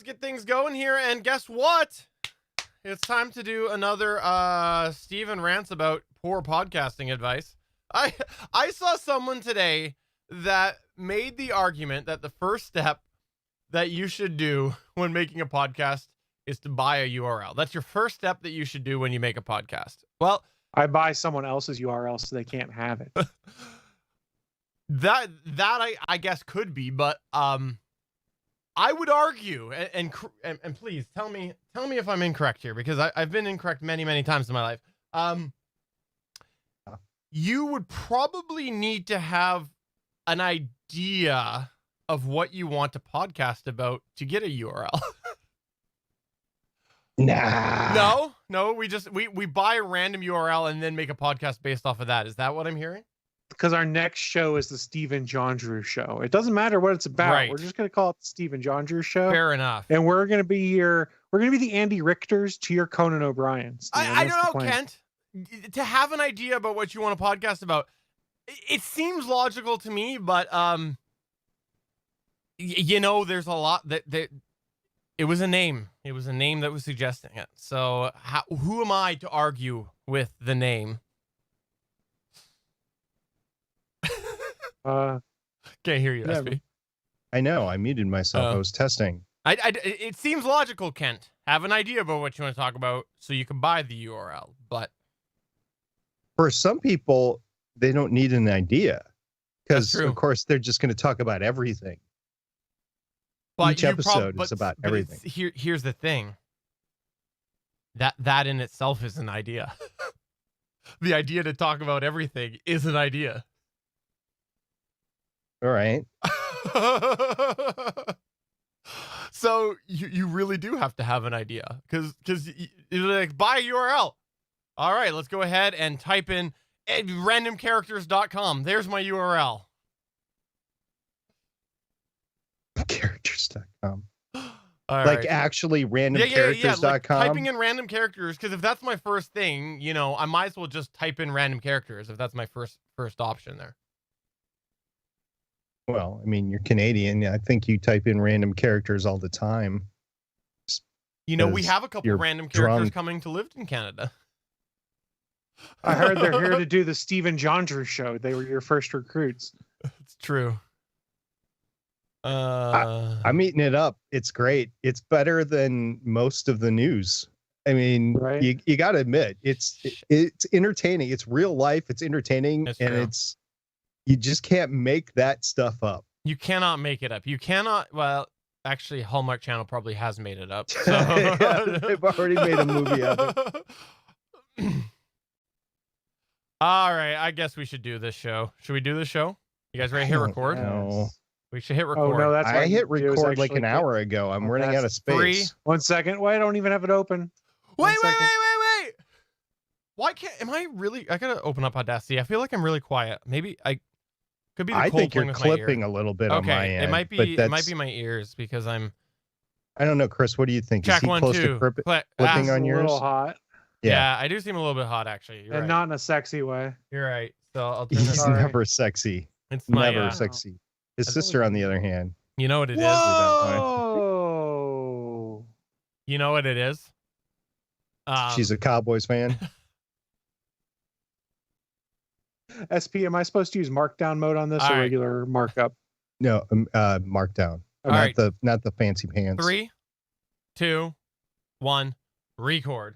get things going here. And guess what? It's time to do another Steven rants about poor podcasting advice. I saw someone today that made the argument that the first step that you should do when making a podcast is to buy a URL. That's your first step that you should do when you make a podcast. Well, I buy someone else's URL so they can't have it. that I guess could be, but I would argue, and please tell me if I'm incorrect here, because I've been incorrect many times in my life. You would probably need to have an idea of what you want to podcast about to get a URL. Nah. No, we buy a random URL and then make a podcast based off of that. Is that what I'm hearing? Because our next show is the Stephen John Drew Show. It doesn't matter what it's about. Right. We're just going to call it the Stephen John Drew Show. Fair enough. And we're going to be the Andy Richters to your Conan O'Brien. I don't know, Kent. To have an idea about what you want to podcast about, it seems logical to me, but there's a lot that it was a name. It was a name that was suggesting it. So who am I to argue with the name? Uh, Can't hear you, Yeah. SB. I know. I muted myself. I was testing. It seems logical, Kent. Have an idea about what you want to talk about so you can buy the URL. But For some people, they don't need an idea because, That's true. of course, they're just going to talk about everything. Each episode is about everything. Here's the thing. That in itself is an idea. The idea to talk about everything is an idea. All right. So you really do have to have an idea because you're like, buy a URL. All right, let's go ahead and type in randomcharacters.com. There's my URL. Characters.com. All Like right. actually randomcharacters.com. Like typing in random characters, because if that's my first thing, I might as well just type in random characters if that's my first option there. Well, I mean, you're Canadian. I think you type in random characters all the time. We Because have a couple you're random characters drunk. coming to live in Canada. I heard they're here to do the Stephen John Drew Show. They were your first recruits. It's true. I'm eating it up. It's great. It's better than most of the news. I mean, Right. you got to admit, it's entertaining. It's real life. It's entertaining, That's and true. you just can't make that stuff up. You cannot make it up. You cannot. Well, actually, Hallmark Channel probably has made it up. So. Yeah, they've already made a movie of it. All right, I guess we should do this show. Should we do this show? You guys ready to hit record? No. We should hit Oh record. no, that's I what hit you do is record like actually an click- hour ago. I'm Oh, running out of that's space. 1 second. Why I don't even have it open? Wait. 1 second. Why can't? Am I really? I gotta open up Audacity. I feel like I'm really quiet. Maybe I could be. The I cold think you're playing with my ear. clipping a little bit on my Okay, end. it might but be. It might that's- be my ears because I'm. I don't know, Chris. What do you think? Check Is he 1 close 2. to clipping It's on a yours? little hot Yeah, I do seem a little bit hot actually. You're and right. not in a sexy way. You're right. So I'll turn He's this. Sorry. never sexy. It's my. Never uh, sexy. His I sister, on the other hand. You know what it is. Whoa! You know what it is. She's a Cowboys fan. SP, am I supposed to use markdown mode on this All or right. regular markup? No, markdown. All not right. the fancy pants. 3, 2, 1, record.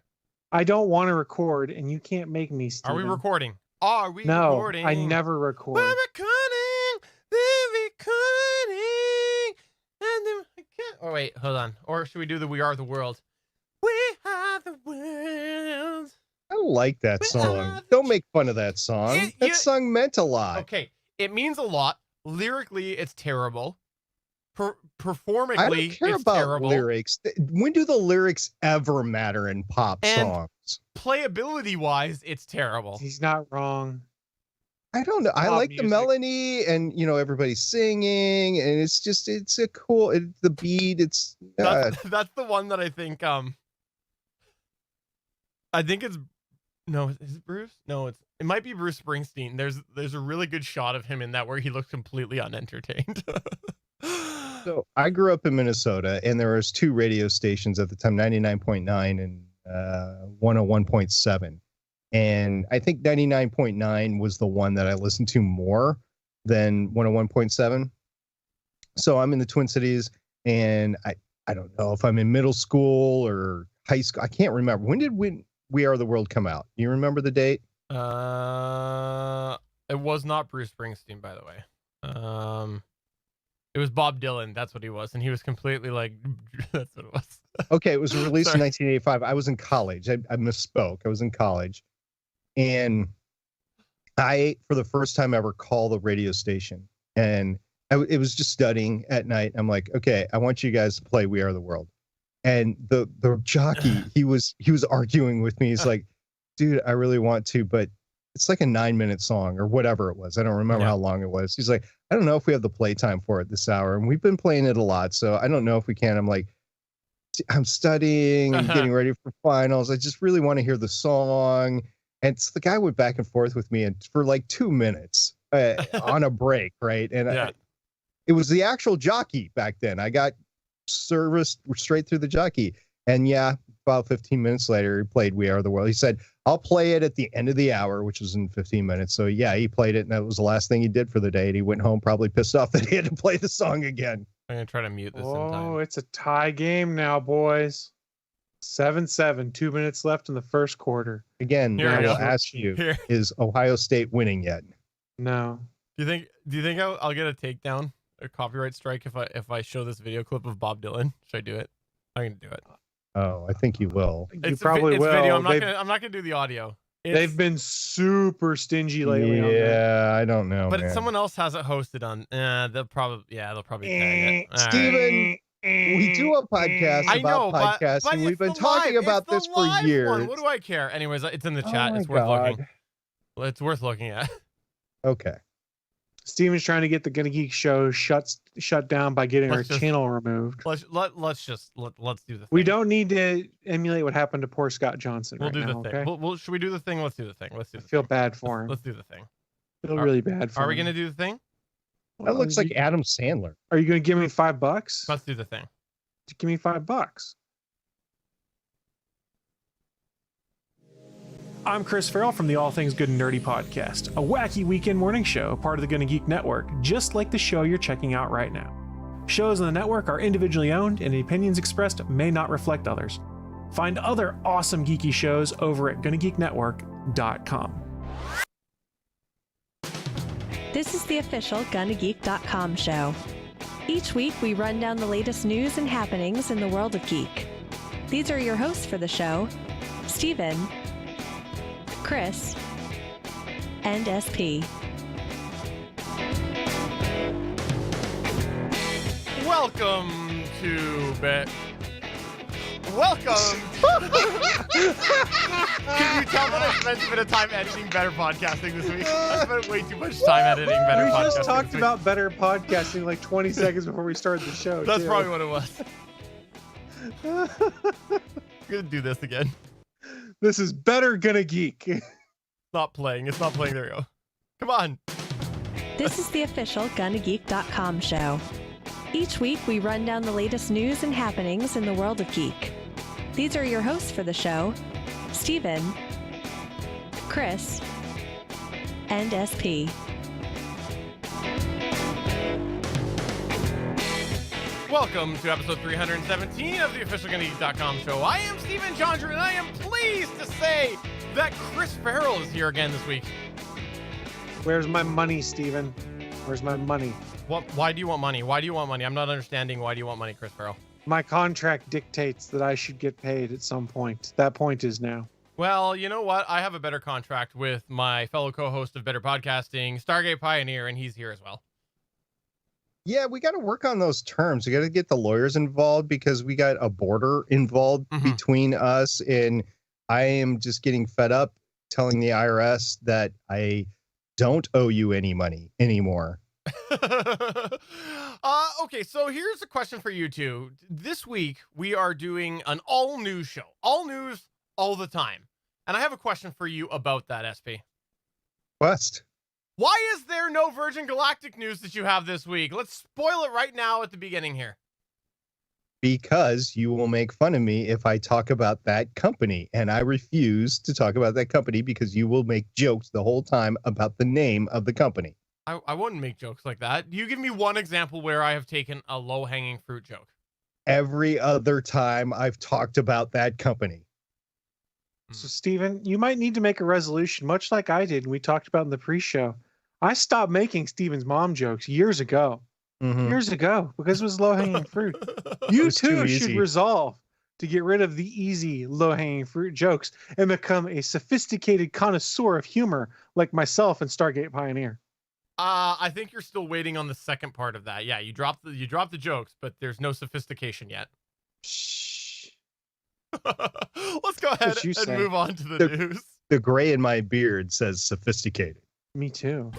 I don't want to record, and you can't make me. Are we Steven. recording? Are we No, recording? I never record. We're recording. We're recording. And then I can't. Oh wait, hold on. Or should we do the "We Are the World"? We are the world. I like that Well, song. Don't make fun of that song. That you- song meant a lot. Okay, it means a lot. Lyrically, it's terrible. I Performically, don't care it's about terrible. lyrics. When do the lyrics ever matter in pop And- songs? Playability-wise, it's terrible. He's not wrong. I don't know. I Pop like the music. melody and everybody's singing and it's a cool the beat. It's That's the one that I think it's no, is it Bruce? No, it might be Bruce Springsteen. There's a really good shot of him in that where he looks completely unentertained. So I grew up in Minnesota, and there was 2 radio stations at the time, 99.9 and 101.7. And I think 99.9 was the one that I listened to more than 101.7. So I'm in the Twin Cities, and I don't know if I'm in middle school or high school. I can't remember. When did We Are the World come out? Do you remember the date? It was not Bruce Springsteen, by the way. It was Bob Dylan. That's what he was, and he was completely like, that's what it was. Okay, it was released in Sorry. 1985. I was in college. I misspoke. I was in college, and I, for the first time ever, called the radio station, and it was just studying at night. I'm like, okay, I want you guys to play "We Are the World," and the jockey, he was arguing with me. He's like, dude, I really want to, but it's like a 9-minute song or whatever it was. I don't remember how long it was. He's like, I don't know if we have the playtime for it this hour, and we've been playing it a lot, so I don't know if we can. I'm like, I'm studying and getting ready for finals. I just really want to hear the song. And so the guy went back and forth with me, and for like 2 minutes on a break, right? And it was the actual jockey back then. I got serviced straight through the jockey. And yeah, about 15 minutes later, he played "We Are the World." He said, I'll play it at the end of the hour, which was in 15 minutes. So yeah, he played it, and that was the last thing he did for the day. And he went home probably pissed off that he had to play the song again. I'm going to try to mute this in time. Oh, it's a tie game now, boys. 7-7, 2 minutes left in the first quarter. Again, Here I we will go. ask you, Here. is Ohio State winning yet? No. Do you think I'll get a takedown, a copyright strike if I show this video clip of Bob Dylan? Should I do it? I'm going to do it. Oh, I think you will. You It's probably it's will. video. I'm not gonna do the audio. They've been super stingy lately. On that. Yeah, I don't know. But man. someone else has it hosted on. They'll probably tag it. All right. Steven, we do a podcast I about know, but podcasting. We've it's been the talking live- about it's this the for live years. one. What do I care? Anyways, it's in the chat. Oh It's my worth God. looking. It's worth looking at. Okay. Steven's trying to get the Gonna Geek show shut down by getting Let's our just- channel removed. Let's do the thing. We don't need to emulate what happened to poor Scott Johnson. We'll right do the now, thing. Okay? Should we do the thing? Let's do the thing. Let's do I the feel thing. bad for him. Let's do the thing. I feel really bad for him. Are we gonna do the thing? That looks like Adam Sandler. Are you gonna give me $5? Let's do the thing. Give me $5. I'm Chris Farrell from the All Things Good and Nerdy podcast, a wacky weekend morning show, part of the Gonna Geek Network, just like the show you're checking out right now. Shows on the network are individually owned, and the opinions expressed may not reflect others. Find other awesome geeky shows over at GonnaGeekNetwork.com. This is the official GonnaGeek.com show. Each week, we run down the latest news and happenings in the world of geek. These are your hosts for the show, Steven, Chris, and SP. Welcome to Welcome. Can you tell that I spent a bit of time editing Better Podcasting this week? I spent way too much time editing Better We Podcasting. just talked this week. about better podcasting like 20 seconds before we started the show. That's too. probably what it was. I'm gonna do this again. This is better Gonna Geek. It's not playing. It's not playing. There we go. Come on. This is the official GonnaGeek.com show. Each week, we run down the latest news and happenings in the world of geek. These are your hosts for the show, Steven, Chris, and SP. Welcome to episode 317 of the official GonnaGeek.com show. I am Steven Chandra, and I am pleased to say that Chris Farrell is here again this week. Where's my money, Steven? Where's my money? Why do you want money? Why do you want money? I'm not understanding why do you want money, Chris Farrell? My contract dictates that I should get paid at some point. That point is now. Well, you know what? I have a better contract with my fellow co-host of Better Podcasting, Stargate Pioneer, and he's here as well. Yeah, we got to work on those terms. We got to get the lawyers involved because we got a border involved between us. And I am just getting fed up telling the IRS that I don't owe you any money anymore. Okay, so here's a question for you two. This week, we are doing an all-news show. All news, all the time. And I have a question for you about that, SP. Quest. Why is there no Virgin Galactic news that you have this week? Let's spoil it right now at the beginning here. Because you will make fun of me if I talk about that company. And I refuse to talk about that company because you will make jokes the whole time about the name of the company. I wouldn't make jokes like that. You give me one example where I have taken a low-hanging fruit joke. Every other time I've talked about that company. So, Steven, you might need to make a resolution, much like I did and we talked about in the pre-show. I stopped making Steven's mom jokes years ago. Years ago, because it was low-hanging fruit. You too should resolve to get rid of the easy, low-hanging fruit jokes and become a sophisticated connoisseur of humor like myself and Stargate Pioneer. I think you're still waiting on the second part of that. Yeah, you dropped the jokes, but there's no sophistication yet. Shh. Let's go ahead and move on to the news. The gray in my beard says sophisticated. Me too.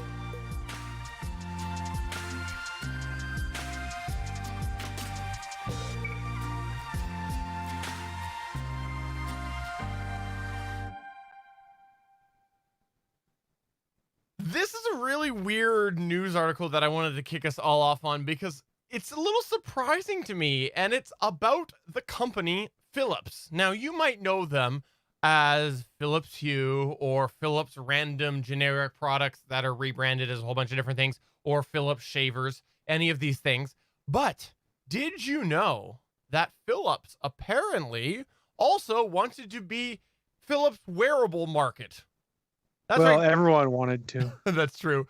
This is a really weird news article that I wanted to kick us all off on because it's a little surprising to me, and it's about the company Philips. Now, you might know them as Philips Hue or Philips random generic products that are rebranded as a whole bunch of different things, or Philips shavers, any of these things. But did you know that Philips apparently also wanted to be Philips wearable market? That's well, right. Everyone wanted to. That's true.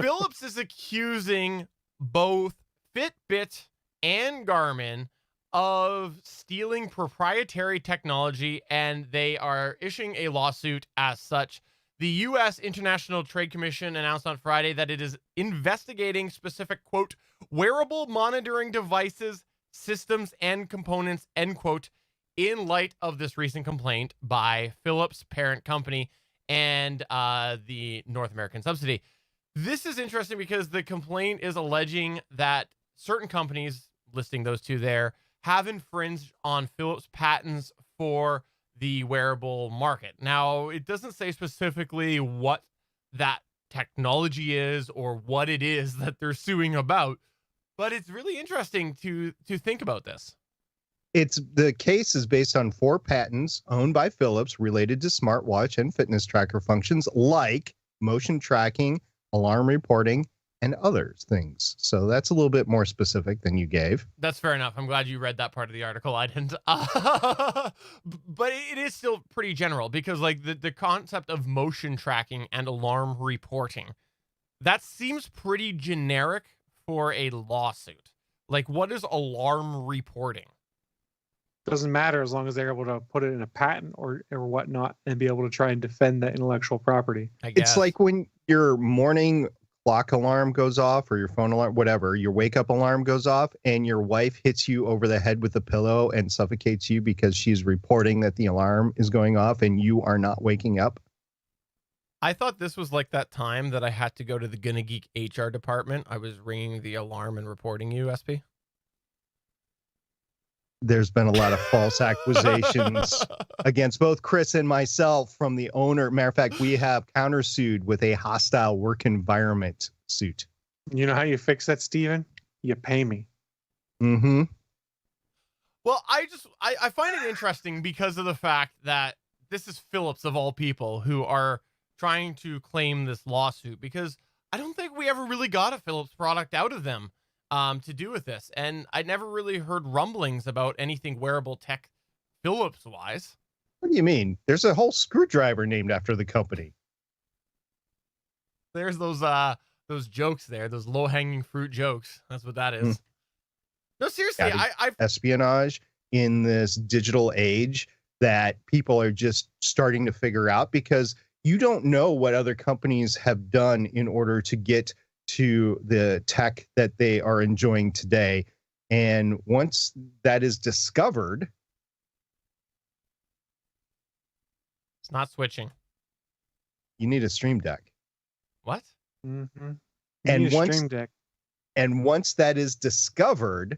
Philips is accusing both Fitbit and Garmin of stealing proprietary technology, and they are issuing a lawsuit as such. The U.S. International Trade Commission announced on Friday that it is investigating specific, quote, wearable monitoring devices, systems, and components, end quote, in light of this recent complaint by Philips' parent company and the North American subsidy. This is interesting because the complaint is alleging that certain companies, listing those two there, have infringed on Philips patents for the wearable market. Now, it doesn't say specifically what that technology is or what it is that they're suing about, but it's really interesting to think about this. The case is based on 4 patents owned by Philips related to smartwatch and fitness tracker functions like motion tracking, alarm reporting, and other things. So that's a little bit more specific than you gave. That's fair enough. I'm glad you read that part of the article. I didn't. But it is still pretty general because like the concept of motion tracking and alarm reporting, that seems pretty generic for a lawsuit. Like, what is alarm reporting? Doesn't matter as long as they're able to put it in a patent or whatnot and be able to try and defend that intellectual property. I guess. It's like when your morning clock alarm goes off or your phone alarm, whatever, your wake up alarm goes off and your wife hits you over the head with a pillow and suffocates you because she's reporting that the alarm is going off and you are not waking up. I thought this was like that time that I had to go to the Gonna Geek HR department. I was ringing the alarm and reporting you, SP. There's been a lot of false accusations against both Chris and myself from the owner. Matter of fact, we have countersued with a hostile work environment suit. You know how you fix that, Steven? You pay me. Mm-hmm. Well, I find it interesting because of the fact that this is Philips of all people who are trying to claim this lawsuit, because I don't think we ever really got a Philips product out of them to do with this. And I never really heard rumblings about anything wearable tech Philips wise. What do you mean? There's a whole screwdriver named after the company. There's those jokes there, those low hanging fruit jokes. That's what that is. No, seriously, I've espionage in this digital age that people are just starting to figure out, because you don't know what other companies have done in order to get to the tech that they are enjoying today. And once that is discovered, it's not switching. You need a Stream Deck. What? Mm-hmm. And Stream Deck. And once that is discovered,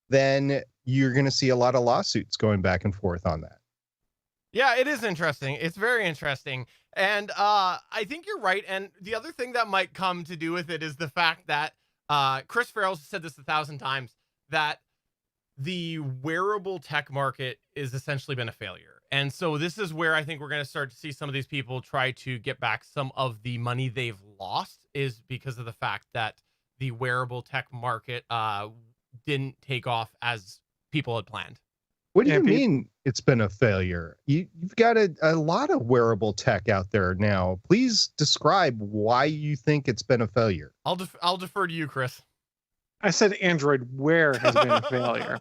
then you're going to see a lot of lawsuits going back and forth on that. Yeah, it is interesting. It's very interesting. And I think you're right. And the other thing that might come to do with it is the fact that Chris Farrell said this 1,000 times, that the wearable tech market is essentially been a failure. And so this is where I think we're going to start to see some of these people try to get back some of the money they've lost, is because of the fact that the wearable tech market didn't take off as people had planned. What do you mean it's been a failure? You've got a lot of wearable tech out there now. Please describe why you think it's been a failure. I'll defer to you, Chris. I said Android Wear has been a failure.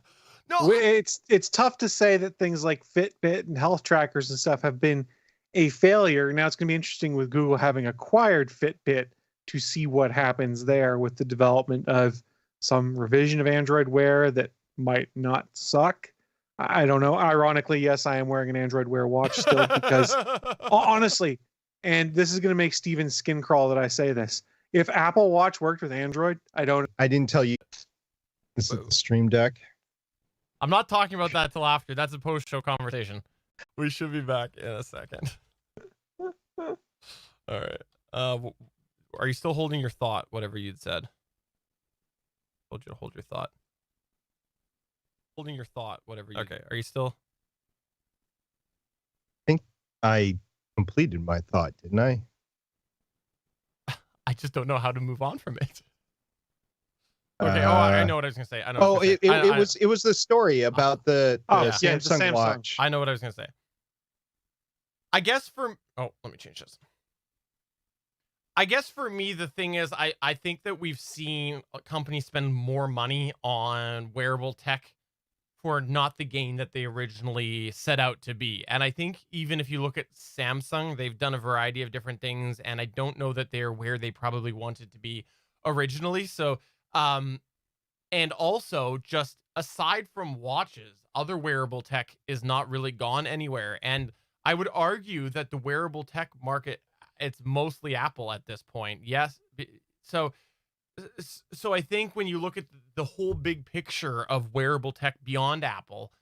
No, it's tough to say that things like Fitbit and health trackers and stuff have been a failure. Now it's going to be interesting with Google having acquired Fitbit to see what happens there with the development of some revision of Android Wear that might not suck. I don't know. Ironically, yes, I am wearing an Android Wear watch still because honestly, and this is going to make Steven's skin crawl that I say this. If Apple Watch worked with Android, I didn't tell you. This is the Stream Deck. I'm not talking about that till after. That's a post-show conversation. We should be back in a second. All right. Are you still holding your thought, whatever you'd said? Told you to hold your thought. Holding your thought, whatever you... Okay, are you still... I think I completed my thought, didn't I? I just don't know how to move on from it. Okay, I know what I was gonna say. It was the story about the Samsung watch. I know what I was gonna say. I guess let me change this. I guess for me, the thing is, I think that we've seen companies spend more money on wearable tech for not the gain that they originally set out to be. And I think even if you look at Samsung, they've done a variety of different things, and I don't know that they're where they probably wanted to be originally. So, and also, just aside from watches, other wearable tech is not really gone anywhere. And I would argue that the wearable tech market, it's mostly Apple at this point. Yes. So I think when you look at the whole big picture of wearable tech beyond Apple,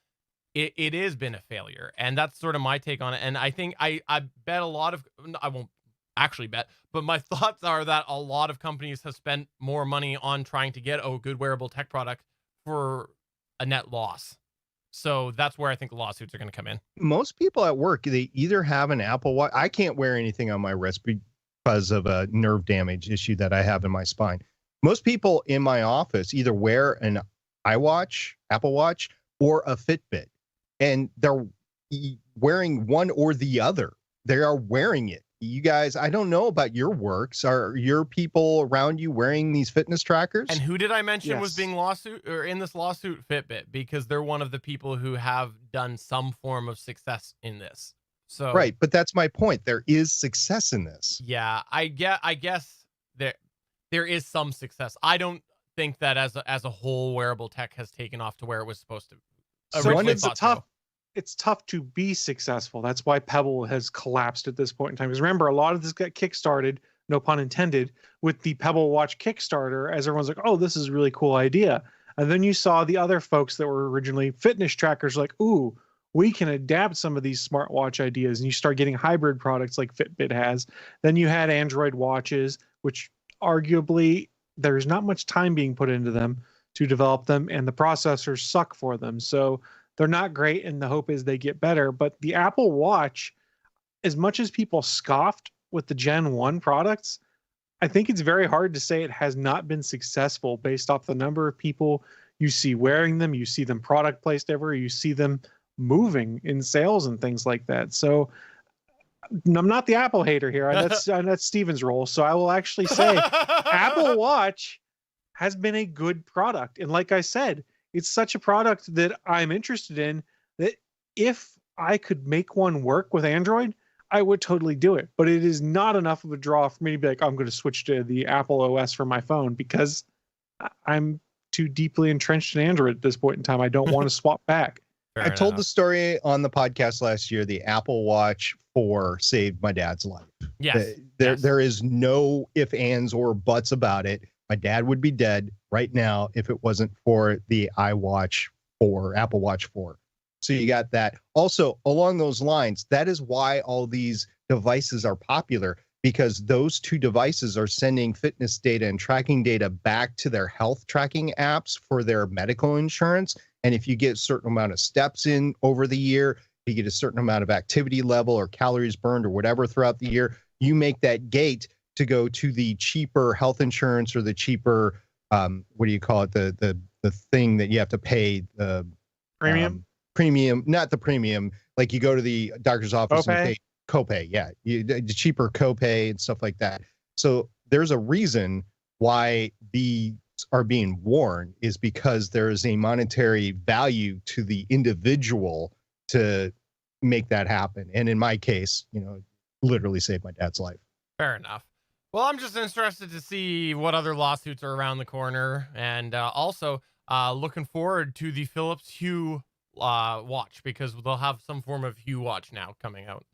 it has been a failure. And that's sort of my take on it. And I think I bet I won't actually bet, but my thoughts are that a lot of companies have spent more money on trying to get a good wearable tech product for a net loss. So that's where I think the lawsuits are going to come in. Most people at work, they either have an Apple Watch. I can't wear anything on my wrist because of a nerve damage issue that I have in my spine. Most people in my office either wear an iWatch, Apple Watch, or a Fitbit, and they're wearing one or the other. They are wearing it. You guys, I don't know about your works. Are your people around you wearing these fitness trackers? And who did I mention was being in this lawsuit? Fitbit, because they're one of the people who have done some form of success in this. So right, but that's my point. There is success in this. Yeah, I guess there is some success. I don't think that as a whole wearable tech has taken off to where it was supposed to. So it's tough to be successful. That's why Pebble has collapsed at this point in time. Because remember, a lot of this got kickstarted, no pun intended, with the Pebble Watch Kickstarter, as everyone's like, oh, this is a really cool idea. And then you saw the other folks that were originally fitness trackers like, ooh, we can adapt some of these smartwatch ideas. And you start getting hybrid products like Fitbit has. Then you had Android watches, which arguably there's not much time being put into them to develop them, and the processors suck for them. So they're not great, and the hope is they get better. But the Apple Watch, as much as people scoffed with the Gen 1 products, I think it's very hard to say it has not been successful based off the number of people you see wearing them, you see them product placed everywhere, you see them moving in sales and things like that. So I'm not the Apple hater here. That's Steven's role. So I will actually say Apple Watch has been a good product. And like I said, it's such a product that I'm interested in that if I could make one work with Android, I would totally do it. But it is not enough of a draw for me to be like, I'm going to switch to the Apple OS for my phone because I'm too deeply entrenched in Android at this point in time. I don't want to swap back. I told the story on the podcast last year. The Apple Watch 4 saved my dad's life. Yes. There is no ifs, ands, or buts about it. My dad would be dead right now if it wasn't for the iWatch 4, Apple Watch 4. So you got that. Also, along those lines, that is why all these devices are popular, because those two devices are sending fitness data and tracking data back to their health tracking apps for their medical insurance. And if you get a certain amount of steps in over the year, you get a certain amount of activity level or calories burned or whatever throughout the year, you make that gate to go to the cheaper health insurance or the cheaper, what do you call it? The thing that you have to pay, the Premium? Premium, not the premium. Like you go to the doctor's office and pay copay. Yeah. The cheaper copay and stuff like that. So there's a reason why these are being worn, is because there is a monetary value to the individual to make that happen. And in my case, literally saved my dad's life. Fair enough. Well, I'm just interested to see what other lawsuits are around the corner, and also looking forward to the Philips Hue watch, because they'll have some form of Hue watch now coming out.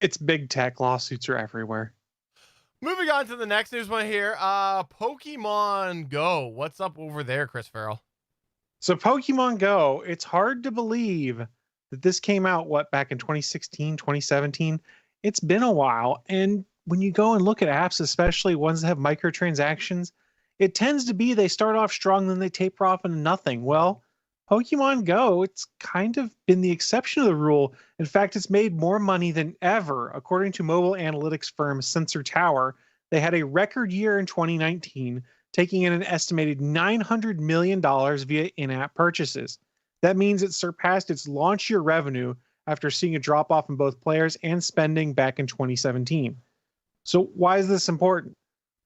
It's big tech. Lawsuits are everywhere. Moving on to the next news one here. Pokemon Go. What's up over there, Chris Farrell? So Pokemon Go, it's hard to believe that this came out, back in 2016, 2017. It's been a while. And when you go and look at apps, especially ones that have microtransactions, it tends to be they start off strong, then they taper off into nothing. Well, Pokemon Go, it's kind of been the exception of the rule. In fact, it's made more money than ever. According to mobile analytics firm Sensor Tower, they had a record year in 2019, taking in an estimated $900 million via in-app purchases. That means it surpassed its launch year revenue after seeing a drop-off in both players and spending back in 2017. So why is this important?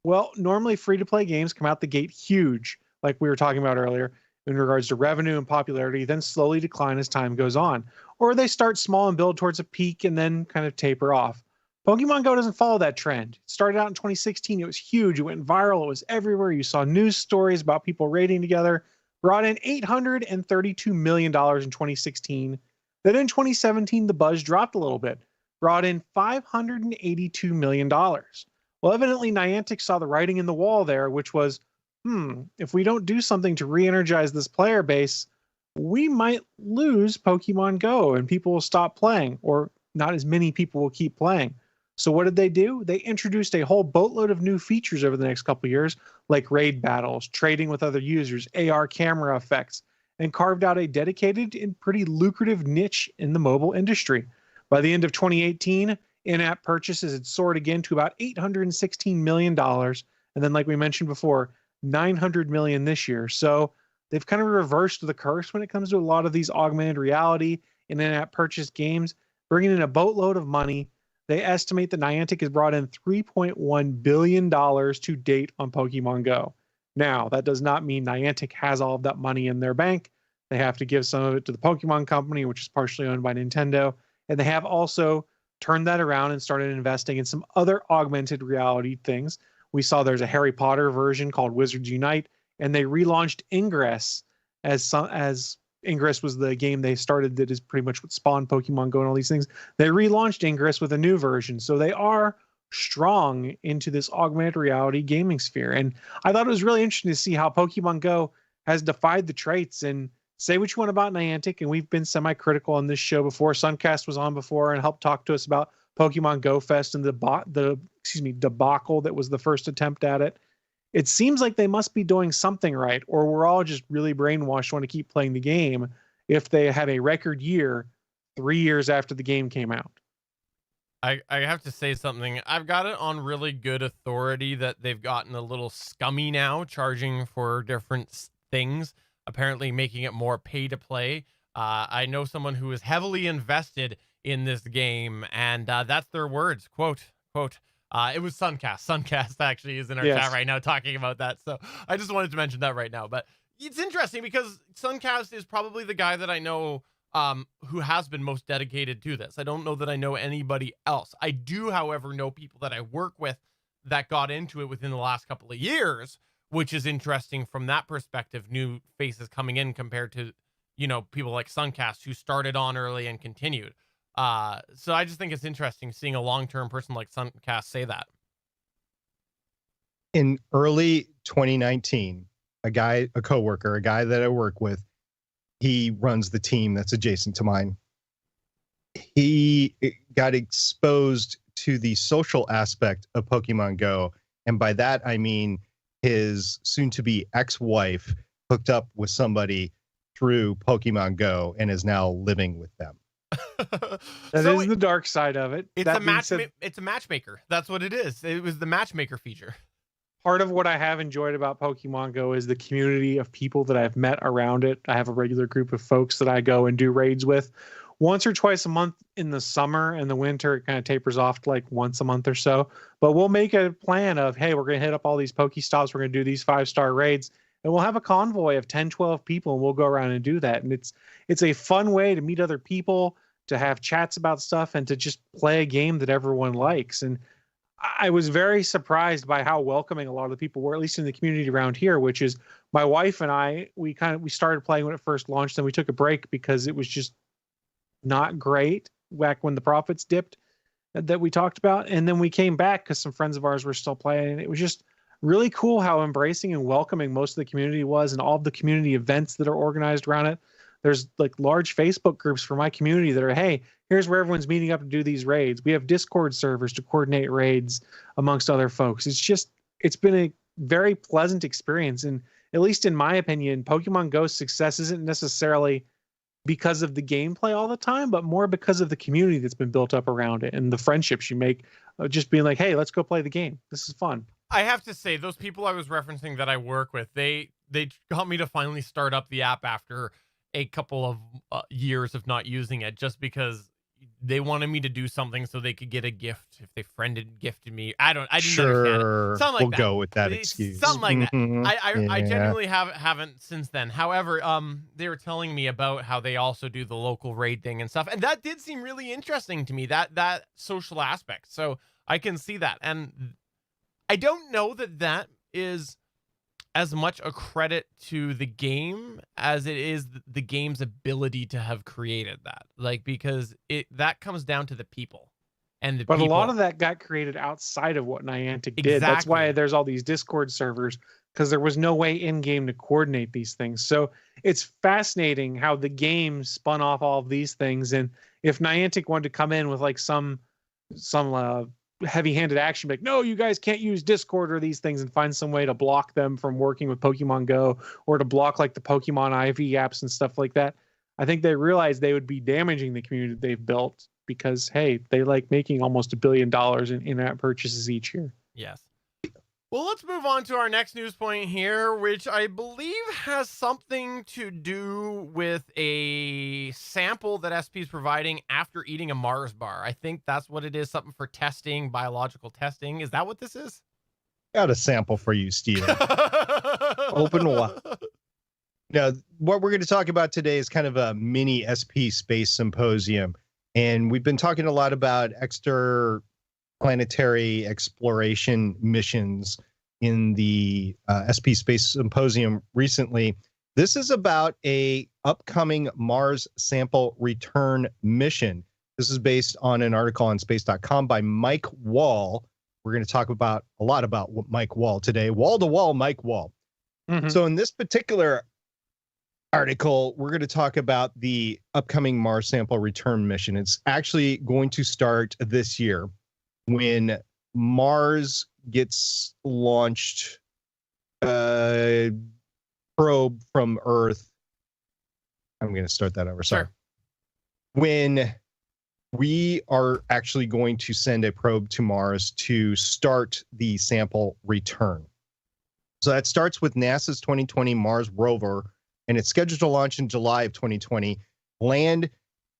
Well, normally free-to-play games come out the gate huge, like we were talking about earlier, in regards to revenue and popularity, then slowly decline as time goes on. Or they start small and build towards a peak and then kind of taper off. Pokemon Go doesn't follow that trend. It started out in 2016. It was huge. It went viral. It was everywhere. You saw news stories about people raiding together. Brought in $832 million in 2016. Then in 2017, the buzz dropped a little bit. Brought in $582 million. Well, evidently Niantic saw the writing in the wall there, which was, if we don't do something to re-energize this player base, we might lose Pokemon Go and people will stop playing, or not as many people will keep playing. So what did they do? They introduced a whole boatload of new features over the next couple of years, like raid battles, trading with other users, AR camera effects, and carved out a dedicated and pretty lucrative niche in the mobile industry. By the end of 2018, in-app purchases had soared again to about $816 million. And then, like we mentioned before, $900 million this year. So they've kind of reversed the curse when it comes to a lot of these augmented reality and in-app purchase games, bringing in a boatload of money. They estimate that Niantic has brought in $3.1 billion to date on Pokemon Go. Now, that does not mean Niantic has all of that money in their bank. They have to give some of it to the Pokemon Company, which is partially owned by Nintendo. And they have also turned that around and started investing in some other augmented reality things. We saw there's a Harry Potter version called Wizards Unite, and they relaunched Ingress as Ingress was the game they started that is pretty much what spawned Pokemon Go and all these things. They relaunched Ingress with a new version. So they are strong into this augmented reality gaming sphere. And I thought it was really interesting to see how Pokemon Go has defied the traits. And say what you want about Niantic, and we've been semi-critical on this show before. Suncast was on before and helped talk to us about Pokemon Go Fest and the debacle that was the first attempt at it. It seems like they must be doing something right, or we're all just really brainwashed, want to keep playing the game if they had a record year 3 years after the game came out. I have to say something. I've got it on really good authority that they've gotten a little scummy now, charging for different things, apparently making it more pay to play. I know someone who is heavily invested in this game, and that's their words. Quote, it was Suncast. Suncast actually is in our chat right now talking about that. So I just wanted to mention that right now. But it's interesting because Suncast is probably the guy that I know who has been most dedicated to this. I don't know that I know anybody else. I do, however, know people that I work with that got into it within the last couple of years, which is interesting from that perspective. New faces coming in compared to, people like Suncast who started on early and continued. So I just think it's interesting seeing a long-term person like Suncast say that. In early 2019, a guy that I work with, he runs the team that's adjacent to mine. He got exposed to the social aspect of Pokemon Go. And by that, I mean his soon-to-be ex-wife hooked up with somebody through Pokemon Go and is now living with them. That is the dark side of it. It's That it's a matchmaker. That's what it is. It was the matchmaker feature. part of what I have enjoyed about Pokemon Go is the community of people that I've met around it. I have a regular group of folks that I go and do raids with once or twice a month in the summer. And the winter, it kind of tapers off to like once a month or so. But we'll make a plan of, hey, we're going to hit up all these Pokestops. We're going to do these 5-star raids. And we'll have a convoy of 10, 12 people, and we'll go around and do that. And it's a fun way to meet other people, to have chats about stuff, and to just play a game that everyone likes. And I was very surprised by how welcoming a lot of the people were, at least in the community around here, which is my wife and I, we started playing when it first launched, and we took a break because it was just not great back when the profits dipped that we talked about. And then we came back because some friends of ours were still playing, and it was just really cool how embracing and welcoming most of the community was, and all of the community events that are organized around it. There's like large Facebook groups for my community that are, hey, here's where everyone's meeting up to do these raids. We have Discord servers to coordinate raids amongst other folks. It's been a very pleasant experience. And at least in my opinion, Pokemon Go's success isn't necessarily because of the gameplay all the time, but more because of the community that's been built up around it and the friendships you make, just being like, hey, let's go play the game. This is fun. I have to say, those people I was referencing that I work with, they got me to finally start up the app after a couple of years of not using it, just because they wanted me to do something so they could get a gift if they gifted me. I didn't understand it. Something like we'll that. Go with that excuse. Something like that. Mhm. I genuinely haven't since then. However, they were telling me about how they also do the local raid thing and stuff, and that did seem really interesting to me. That social aspect. So I can see that, and I don't know that is as much a credit to the game as it is the game's ability to have created that. Like, because that comes down to the people and the But people. a lot of that got created outside of what Niantic did. That's why there's all these Discord servers, because there was no way in game to coordinate these things. So it's fascinating how the game spun off all of these things. And if Niantic wanted to come in with like some heavy-handed action, like, no, you guys can't use Discord or these things, and find some way to block them from working with Pokemon Go, or to block like the Pokemon IV apps and stuff like that, I think they realized they would be damaging the community they've built, because hey, they like making almost $1 billion in in-app purchases each year. Yes. Well, let's move on to our next news point here, which I believe has something to do with a sample that SP is providing after eating a Mars bar. I think that's what it is, something for testing, biological testing. Is that what this is? Got a sample for you, Steven. Open wide. Now, what we're going to talk about today is kind of a mini SP Space Symposium. And we've been talking a lot about planetary exploration missions in the SP Space Symposium recently. This is about a upcoming Mars sample return mission. This is based on an article on space.com by Mike Wall. We're going to talk a lot about Mike Wall today. Wall to wall, Mike Wall. Mm-hmm. So in this particular article, we're going to talk about the upcoming Mars sample return mission. It's actually going to start this year, when Mars gets launched, probe from Earth. I'm going to start that over. Sorry. Sure. When we are actually going to send a probe to Mars to start the sample return. So that starts with NASA's 2020 Mars rover, and it's scheduled to launch in July of 2020, land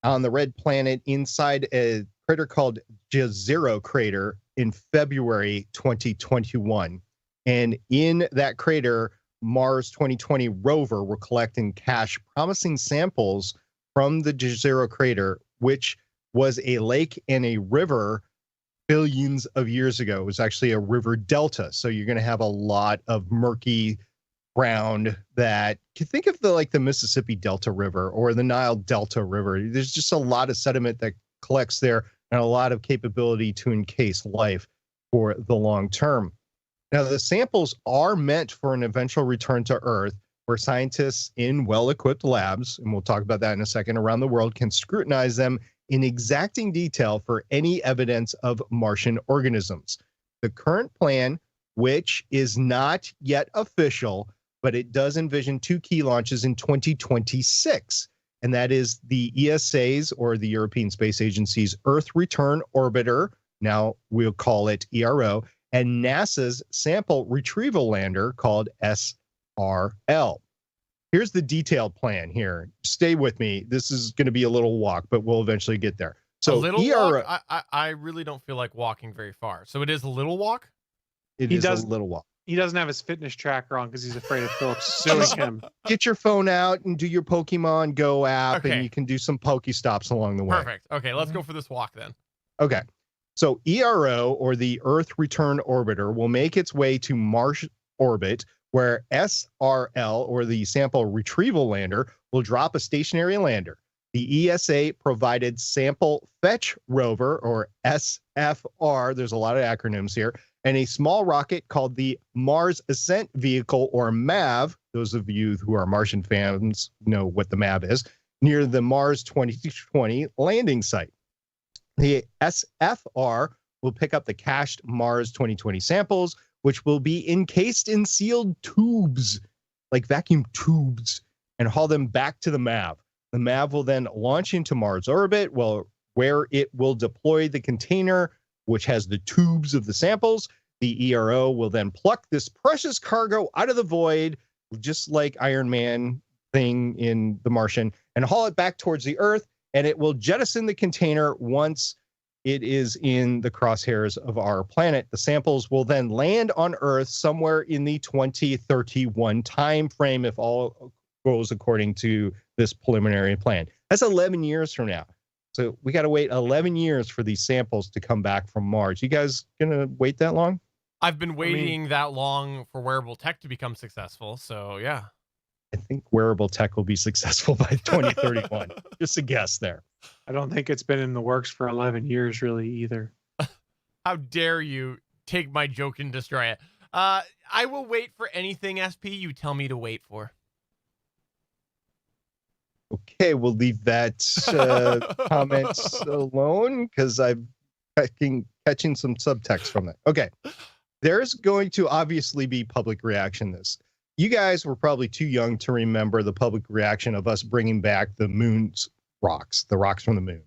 on the red planet inside a crater called Jezero crater in February 2021. And in that crater, Mars 2020 rover will collect and cache promising samples from the Jezero crater, which was a lake and a river billions of years ago. It was actually a river delta. So you're going to have a lot of murky ground that you think of the Mississippi Delta River or the Nile Delta River. There's just a lot of sediment that collects there, and a lot of capability to encase life for the long term. Now, the samples are meant for an eventual return to Earth, where scientists in well-equipped labs, and we'll talk about that in a second, around the world can scrutinize them in exacting detail for any evidence of Martian organisms. The current plan, which is not yet official, but it does envision 2 key launches in 2026. And that is the ESA's, or the European Space Agency's, Earth Return Orbiter, now we'll call it ERO, and NASA's Sample Retrieval Lander, called SRL. Here's the detailed plan here. Stay with me. This is going to be a little walk, but we'll eventually get there. So a little ERO, walk? I really don't feel like walking very far. So it is a little walk? it He is does- a little walk. He doesn't have his fitness tracker on because he's afraid of Phillips suing him. Get your phone out and do your Pokemon Go app, Okay. and you can do some Pokestops along the way. Perfect. Okay, let's go for this walk then. Okay. So ERO, or the Earth Return Orbiter, will make its way to Mars orbit, where SRL, or the Sample Retrieval Lander, will drop a stationary lander. The ESA provided Sample Fetch Rover, or SFR, there's a lot of acronyms here, and a small rocket called the Mars Ascent Vehicle, or MAV. Those of you who are Martian fans know what the MAV is, near the Mars 2020 landing site. The SFR will pick up the cached Mars 2020 samples, which will be encased in sealed tubes, like vacuum tubes, and haul them back to the MAV. The MAV will then launch into Mars orbit, where it will deploy the container, which has the tubes of the samples. The ERO will then pluck this precious cargo out of the void, just like Iron Man thing in The Martian, and haul it back towards the Earth, and it will jettison the container once it is in the crosshairs of our planet. The samples will then land on Earth somewhere in the 2031 time frame, if all goes according to this preliminary plan. That's 11 years from now. So we got to wait 11 years for these samples to come back from Mars. You guys gonna wait that long? I've been waiting that long for wearable tech to become successful. So yeah. I think wearable tech will be successful by 2031. Just a guess there. I don't think it's been in the works for 11 years really either. How dare you take my joke and destroy it? I will wait for anything, SP, you tell me to wait for. Okay, we'll leave that comment alone because I'm catching some subtext from that. Okay, there's going to obviously be public reaction to this. You guys were probably too young to remember the public reaction of us bringing back the moon's rocks, the rocks from the moon.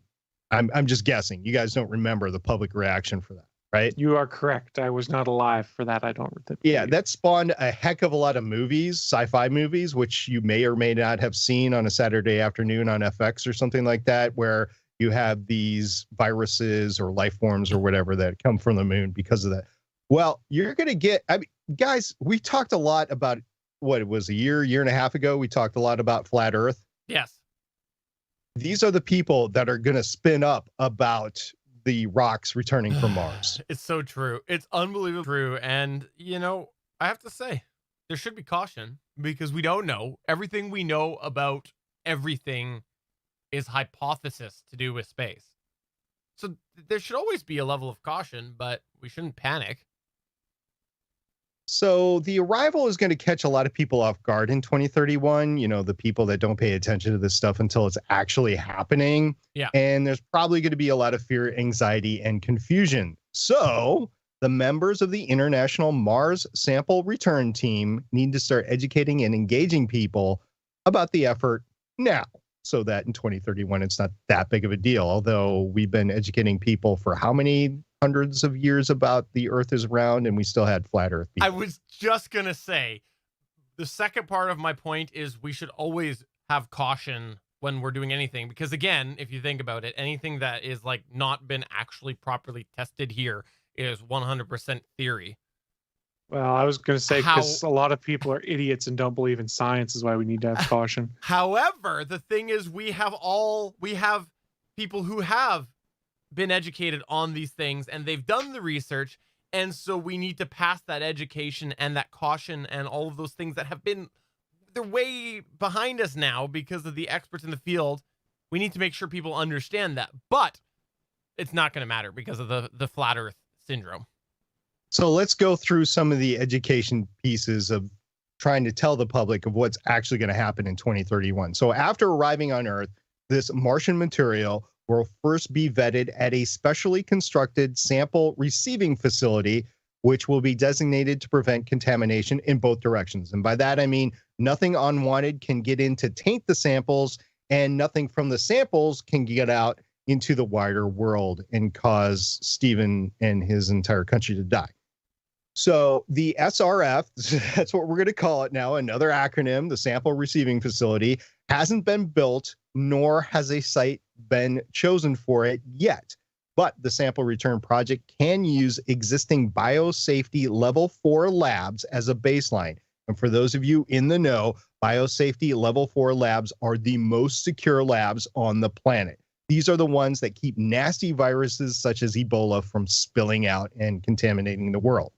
I'm just guessing. You guys don't remember the public reaction for that, right? You are correct. I was not alive for that. I don't. Yeah, that spawned a heck of a lot of movies, sci-fi movies, which you may or may not have seen on a Saturday afternoon on FX or something like that, where you have these viruses or life forms or whatever that come from the moon because of that. Well, you're going to get, I mean, guys, we talked a lot about what it was a year and a half ago. We talked a lot about flat Earth. Yes. These are the people that are going to spin up about the rocks returning from Mars. It's so true. It's unbelievably true. And, you know, I have to say, there should be caution because we don't know. Everything we know about everything is hypothesis to do with space. So there should always be a level of caution, but we shouldn't panic. So the arrival is going to catch a lot of people off guard in 2031. You know, the people that don't pay attention to this stuff until it's actually happening. Yeah. And there's probably going to be a lot of fear, anxiety, and confusion. So the members of the International Mars Sample Return Team need to start educating and engaging people about the effort now, so that in 2031, it's not that big of a deal. Although we've been educating people for how many hundreds of years about the Earth is round, and we still had flat Earth people. I was just going to say, the second part of my point is we should always have caution when we're doing anything. Because again, if you think about it, anything that is like not been actually properly tested here is 100% theory. Well, I was going to say, because a lot of people are idiots and don't believe in science is why we need to have caution. However, the thing is we have people who have been educated on these things and they've done the research. And so we need to pass that education and that caution and all of those things that have been, they're way behind us now because of the experts in the field. We need to make sure people understand that, but it's not going to matter because of the flat Earth syndrome. So let's go through some of the education pieces of trying to tell the public of what's actually going to happen in 2031. So after arriving on Earth, this Martian material will first be vetted at a specially constructed sample receiving facility, which will be designated to prevent contamination in both directions. And by that, I mean nothing unwanted can get in to taint the samples, and nothing from the samples can get out into the wider world and cause Stephen and his entire country to die. So the SRF, that's what we're going to call it now, another acronym, the Sample Receiving Facility, hasn't been built, nor has a site been chosen for it yet. But the Sample Return Project can use existing biosafety level 4 labs as a baseline. And for those of you in the know, biosafety level 4 labs are the most secure labs on the planet. These are the ones that keep nasty viruses such as Ebola from spilling out and contaminating the world.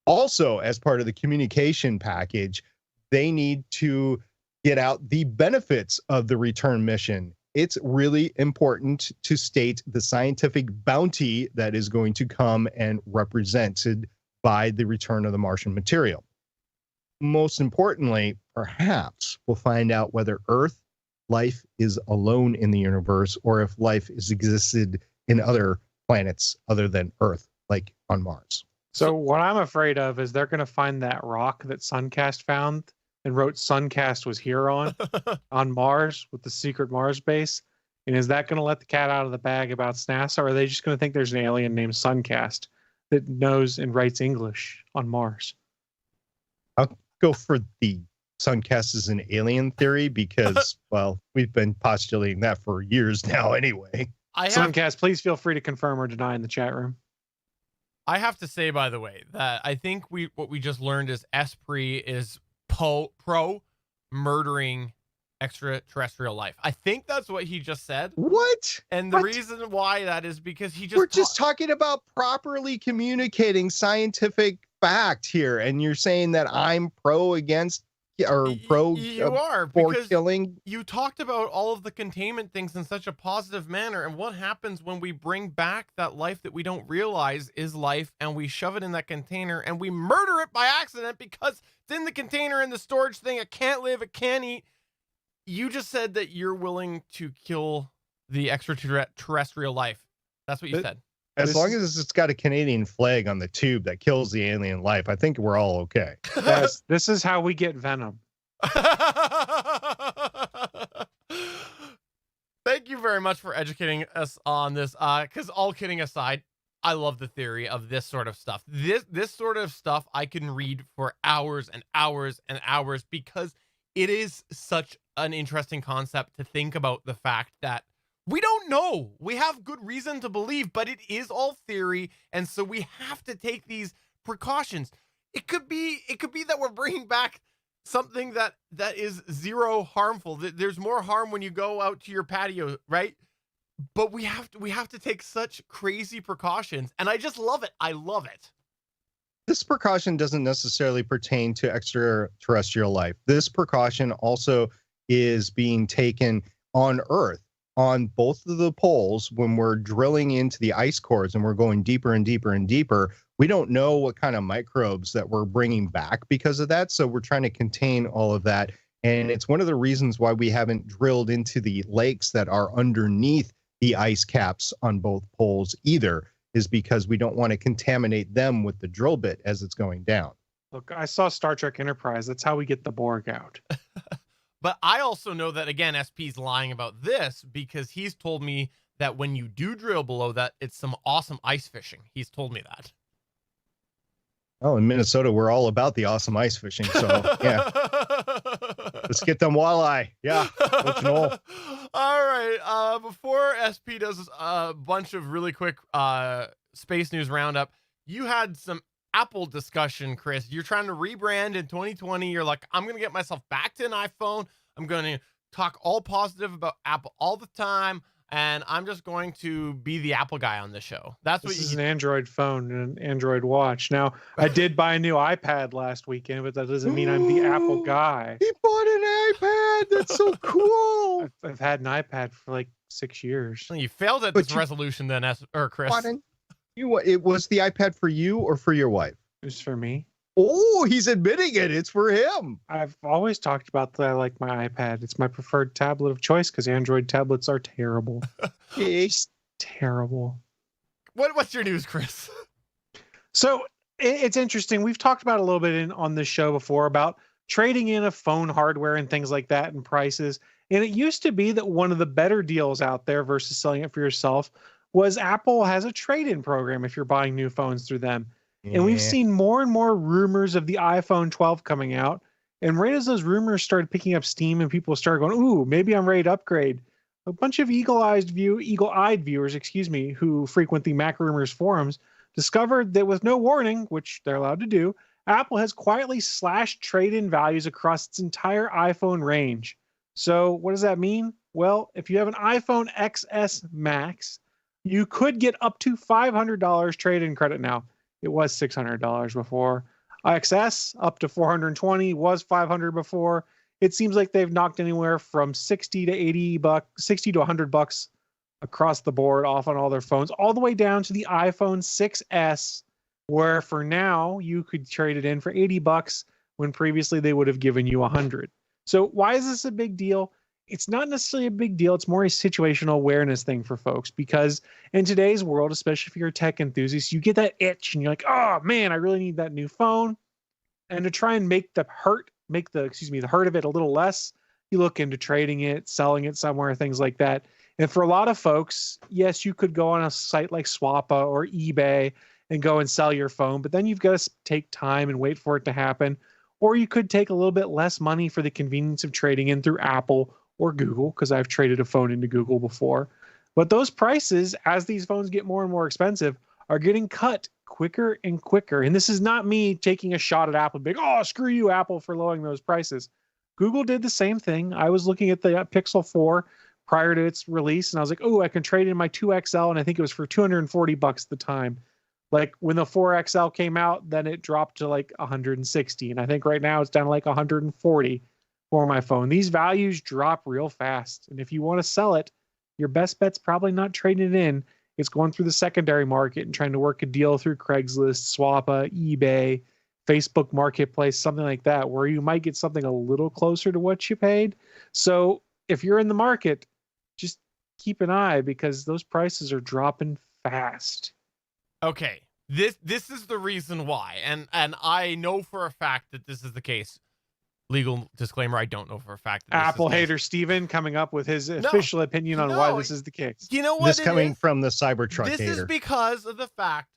Also, as part of the communication package, they need to get out the benefits of the return mission. It's really important to state the scientific bounty that is going to come and represented by the return of the Martian material. Most importantly, perhaps we'll find out whether Earth life is alone in the universe or if life is existed in other planets other than Earth, like on Mars. So what I'm afraid of is they're going to find that rock that Suncast found and wrote Suncast was here on Mars with the secret Mars base. And is that going to let the cat out of the bag about NASA, or are they just going to think there's an alien named Suncast that knows and writes English on Mars? I'll go for the Suncast is an alien theory because, well, we've been postulating that for years now anyway. Suncast, please feel free to confirm or deny in the chat room. I have to say, by the way, that I think what we just learned is Esprit is pro murdering extraterrestrial life. I think that's what he just said. What? And the reason why that is because we're just talking about properly communicating scientific fact here, and you're saying that I'm pro against or pro you are for because killing. You talked about all of the containment things in such a positive manner, and what happens when we bring back that life that we don't realize is life, and we shove it in that container and we murder it by accident because it's in the container in the storage thing. It can't live, it can't eat. You just said that you're willing to kill the extraterrestrial life. That's what you said. As long as it's got a Canadian flag on the tube that kills the alien life, I think we're all okay. Yes, this is how we get Venom. Thank you very much for educating us on this. Because all kidding aside, I love the theory of this sort of stuff. This sort of stuff I can read for hours and hours and hours because it is such an interesting concept to think about the fact that we don't know. We have good reason to believe, but it is all theory, and so we have to take these precautions. It could be that we're bringing back something that is zero harmful. There's more harm when you go out to your patio, right? But we have to take such crazy precautions, and I just love it. I love it. This precaution doesn't necessarily pertain to extraterrestrial life. This precaution also is being taken on Earth. On both of the poles, when we're drilling into the ice cores and we're going deeper and deeper and deeper, we don't know what kind of microbes that we're bringing back because of that. So we're trying to contain all of that. And it's one of the reasons why we haven't drilled into the lakes that are underneath the ice caps on both poles either, is because we don't want to contaminate them with the drill bit as it's going down. Look, I saw Star Trek Enterprise. That's how we get the Borg out. But I also know that, again, SP's lying about this because he's told me that when you do drill below that, it's some awesome ice fishing. He's told me that. Oh, in Minnesota, we're all about the awesome ice fishing. So, yeah. Let's get them walleye. Yeah. Let you know. All right. Before SP does a bunch of really quick space news roundup, you had some Apple discussion, Chris. You're trying to rebrand in 2020. You're like, I'm going to get myself back to an iPhone. I'm going to talk all positive about Apple all the time. And I'm just going to be the Apple guy on this show. That's this what is an Android phone and an Android watch. Now, I did buy a new iPad last weekend, but that doesn't mean I'm the Apple guy. He bought an iPad. That's so cool. I've had an iPad for like 6 years. You failed at this resolution then, Chris. It was the iPad for you or for your wife? It was for me. Oh, he's admitting it. It's for him. I've always talked about that I like my iPad. It's my preferred tablet of choice because Android tablets are terrible. Just terrible. What's your news, Chris? So it's interesting. We've talked about it a little bit on this show before about trading in of phone hardware and things like that and prices. And it used to be that one of the better deals out there versus selling it for yourself was Apple has a trade-in program if you're buying new phones through them. And we've seen more and more rumors of the iPhone 12 coming out. And right as those rumors started picking up steam and people started going, ooh, maybe I'm ready to upgrade, a bunch of eagle-eyed viewers, who frequent the Mac Rumors forums, discovered that with no warning, which they're allowed to do, Apple has quietly slashed trade-in values across its entire iPhone range. So what does that mean? Well, if you have an iPhone XS Max, you could get up to $500 trade-in credit now. It was $600 before. XS up to $420, was $500 before. It seems like they've knocked anywhere from $60 to $100 across the board off on all their phones, all the way down to the iPhone 6S, where for now you could trade it in for $80 when previously they would have given you $100. So why is this a big deal? It's not necessarily a big deal. It's more a situational awareness thing for folks, because in today's world, especially if you're a tech enthusiast, you get that itch and you're like, oh man, I really need that new phone. And to try and make the hurt of it a little less, you look into trading it, selling it somewhere, things like that. And for a lot of folks, yes, you could go on a site like Swappa or eBay and go and sell your phone, but then you've got to take time and wait for it to happen. Or you could take a little bit less money for the convenience of trading in through Apple or Google, because I've traded a phone into Google before. But those prices, as these phones get more and more expensive, are getting cut quicker and quicker. And this is not me taking a shot at Apple, being, oh, screw you, Apple, for lowering those prices. Google did the same thing. I was looking at the Pixel 4 prior to its release, and I was like, oh, I can trade in my 2XL, and I think it was for $240 at the time. Like when the 4XL came out, then it dropped to like 160, and I think right now it's down to like 140 for my phone. These values drop real fast, and if you want to sell it, your best bet's probably not trading it in. It's going through the secondary market and trying to work a deal through Craigslist, Swappa, eBay, Facebook Marketplace, something like that, where you might get something a little closer to what you paid. So if you're in the market, just keep an eye, because those prices are dropping fast. Okay, this is the reason why, and I know for a fact that this is the case. Legal disclaimer, I don't know for a fact that this Apple is the hater case. Steven coming up with his official opinion on why this is the case. You know what? This coming from the Cybertruck This hater. is because of the fact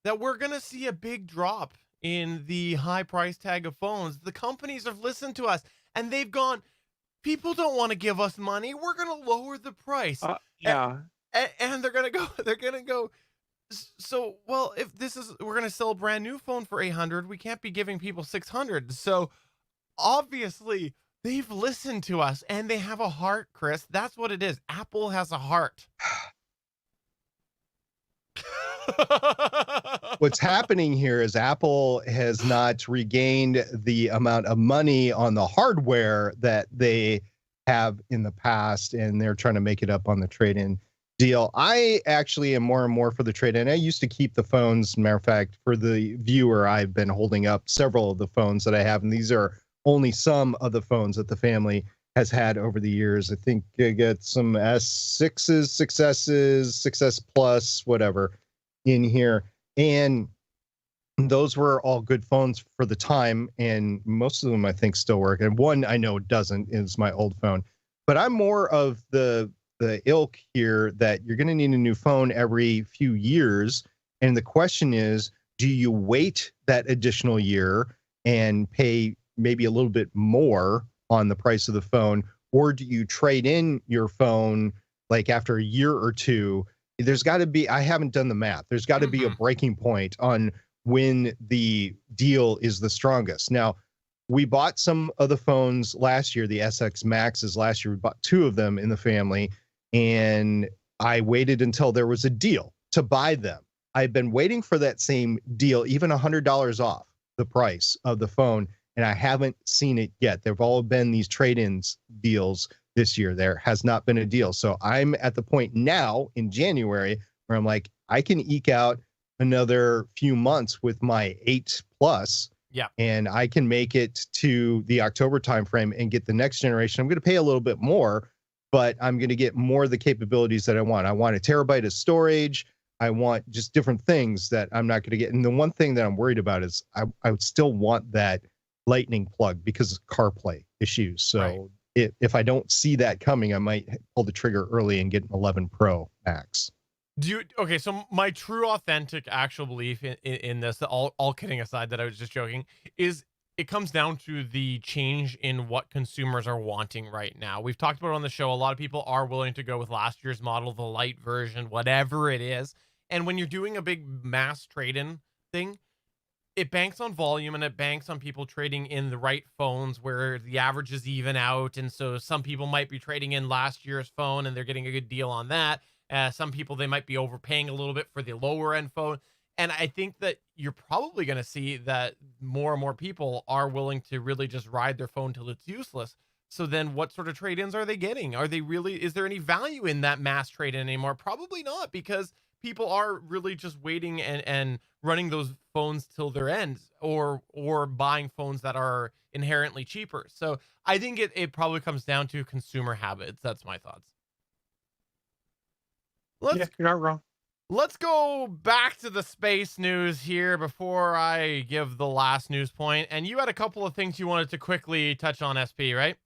that we're going to see a big drop in the high price tag of phones. The companies have listened to us, and they've gone, people don't want to give us money. We're going to lower the price. Yeah. And they're going to go, so, well, if we're going to sell a brand new phone for $800, we can't be giving people $600. So obviously they've listened to us, and they have a heart, Chris. That's what it is. Apple has a heart. What's happening here is Apple has not regained the amount of money on the hardware that they have in the past, and they're trying to make it up on the trade-in deal. I actually am more and more for the trade-in. I used to keep the phones. Matter of fact, for the viewer, I've been holding up several of the phones that I have, and these are only some of the phones that the family has had over the years. I think I got some S6s, 6Ss, 6S Plus, whatever in here. And those were all good phones for the time, and most of them I think still work. And one I know doesn't is my old phone. But I'm more of the ilk here that you're going to need a new phone every few years. And the question is, do you wait that additional year and pay maybe a little bit more on the price of the phone, or do you trade in your phone like after a year or two? There's got to be, I haven't done the math, there's got to be a breaking point on when the deal is the strongest. Now, we bought some of the phones last year, the SX Maxes last year. We bought two of them in the family, and I waited until there was a deal to buy them. I've been waiting for that same deal, even $100 off the price of the phone, and I haven't seen it yet. There've all been these trade-ins deals this year. There has not been a deal. So I'm at the point now in January where I'm like, I can eke out another few months with my 8 Plus Yeah. And I can make it to the October timeframe and get the next generation. I'm going to pay a little bit more, but I'm going to get more of the capabilities that I want. I want a terabyte of storage. I want just different things that I'm not going to get. And the one thing that I'm worried about is I would still want that lightning plug because of CarPlay issues. So Right. if I don't see that coming, I might pull the trigger early and get an 11 Pro Max. Okay, so my true authentic actual belief in this, all kidding aside that I was just joking, is it comes down to the change in what consumers are wanting right now. We've talked about it on the show. A lot of people are willing to go with last year's model, the light version, whatever it is. And when you're doing a big mass trade-in thing, it banks on volume and it banks on people trading in the right phones where the averages even out. And so some people might be trading in last year's phone and they're getting a good deal on that. Some people, they might be overpaying a little bit for the lower end phone. And I think that you're probably going to see that more and more people are willing to really just ride their phone till it's useless. So then what sort of trade-ins are they getting? Are they really, is there any value in that mass trade-in anymore? Probably not, because people are really just waiting and running those phones till their end, or buying phones that are inherently cheaper. So I think it probably comes down to consumer habits. That's my thoughts. Yeah, you're not wrong. Let's go back to the space news here before I give the last news point. And you had a couple of things you wanted to quickly touch on, SP, right?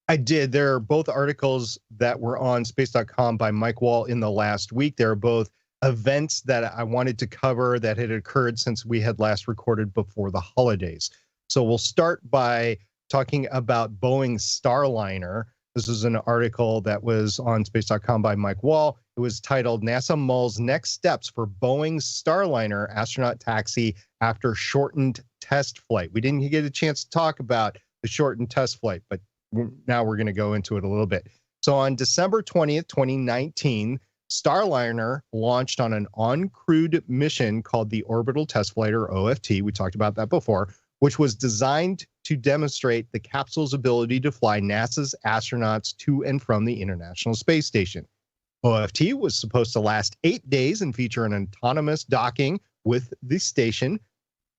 I did. They're both articles that were on space.com by Mike Wall in the last week. They're both events that I wanted to cover that had occurred since we had last recorded before the holidays. So we'll start by talking about Boeing's Starliner. This is an article that was on space.com by Mike Wall. It was titled NASA Mulls Next Steps for Boeing's Starliner Astronaut Taxi After Shortened Test Flight. We didn't get a chance to talk about the shortened test flight, but now we're going to go into it a little bit. So on December 20th, 2019, Starliner launched on an uncrewed mission called the Orbital Test Flight, or OFT. We talked about that before, which was designed to demonstrate the capsule's ability to fly NASA's astronauts to and from the International Space Station. OFT was supposed to last 8 days and feature an autonomous docking with the station,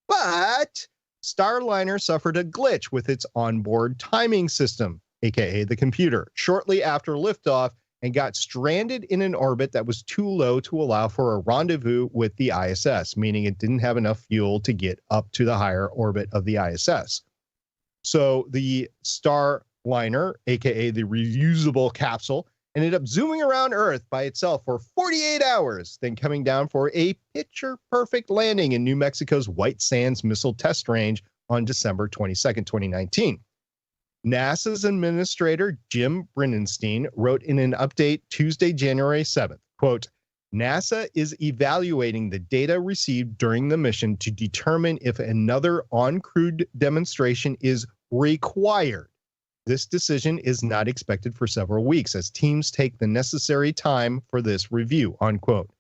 but Starliner suffered a glitch with its onboard timing system, aka the computer, shortly after liftoff, and got stranded in an orbit that was too low to allow for a rendezvous with the ISS, meaning it didn't have enough fuel to get up to the higher orbit of the ISS. So the Starliner, aka the reusable capsule, ended up zooming around Earth by itself for 48 hours, then coming down for a picture-perfect landing in New Mexico's White Sands Missile Test Range on December 22nd, 2019. NASA's administrator, Jim Bridenstine, wrote in an update Tuesday, January 7th, quote, NASA is evaluating the data received during the mission to determine if another uncrewed demonstration is required. This decision is not expected for several weeks as teams take the necessary time for this review, unquote.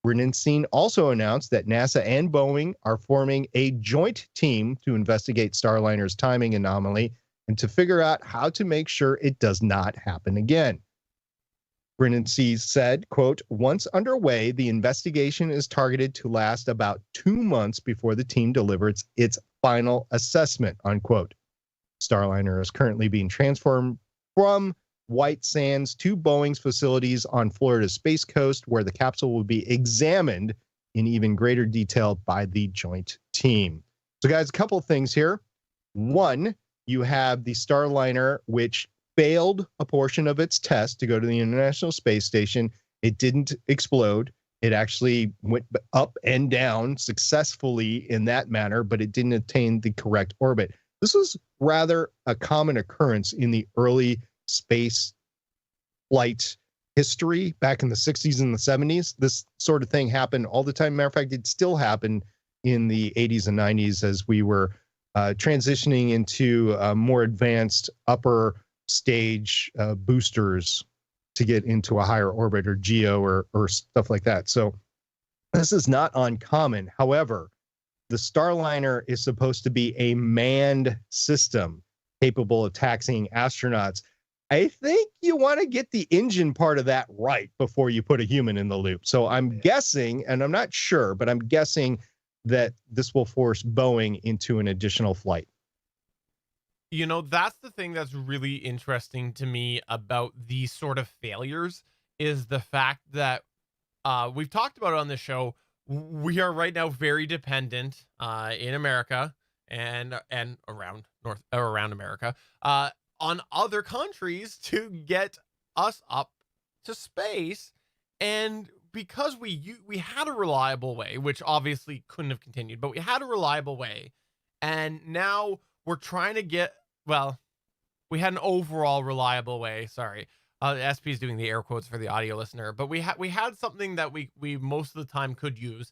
Bridenstine also announced that NASA and Boeing are forming a joint team to investigate Starliner's timing anomaly and to figure out how to make sure it does not happen again. Bridenstine said, quote, once underway, the investigation is targeted to last about 2 months before the team delivers its final assessment, unquote. Starliner is currently being transformed from White Sands to Boeing's facilities on Florida's Space Coast, where the capsule will be examined in even greater detail by the joint team. So, guys, a couple of things here. One, you have the Starliner, which failed a portion of its test to go to the International Space Station. It didn't explode. It actually went up and down successfully in that manner, but it didn't attain the correct orbit. This was rather a common occurrence in the early space flight history back in the 60s and the 70s. This sort of thing happened all the time. Matter of fact, it still happened in the 80s and 90s as we were transitioning into more advanced upper stage boosters to get into a higher orbit or geo or stuff like that. So this is not uncommon. However, the Starliner is supposed to be a manned system capable of taxiing astronauts. I think you want to get the engine part of that right before you put a human in the loop. So I'm guessing, and I'm not sure, but I'm guessing that this will force Boeing into an additional flight. You know, that's the thing that's really interesting to me about these sort of failures is the fact that we've talked about it on the show. We are right now very dependent in America and around America on other countries to get us up to space. And because we had a reliable way, which obviously couldn't have continued, but we had a reliable way, and now we're trying to get, well, we had an overall reliable way. Sorry. SP is doing the air quotes for the audio listener, but we had something that we most of the time could use,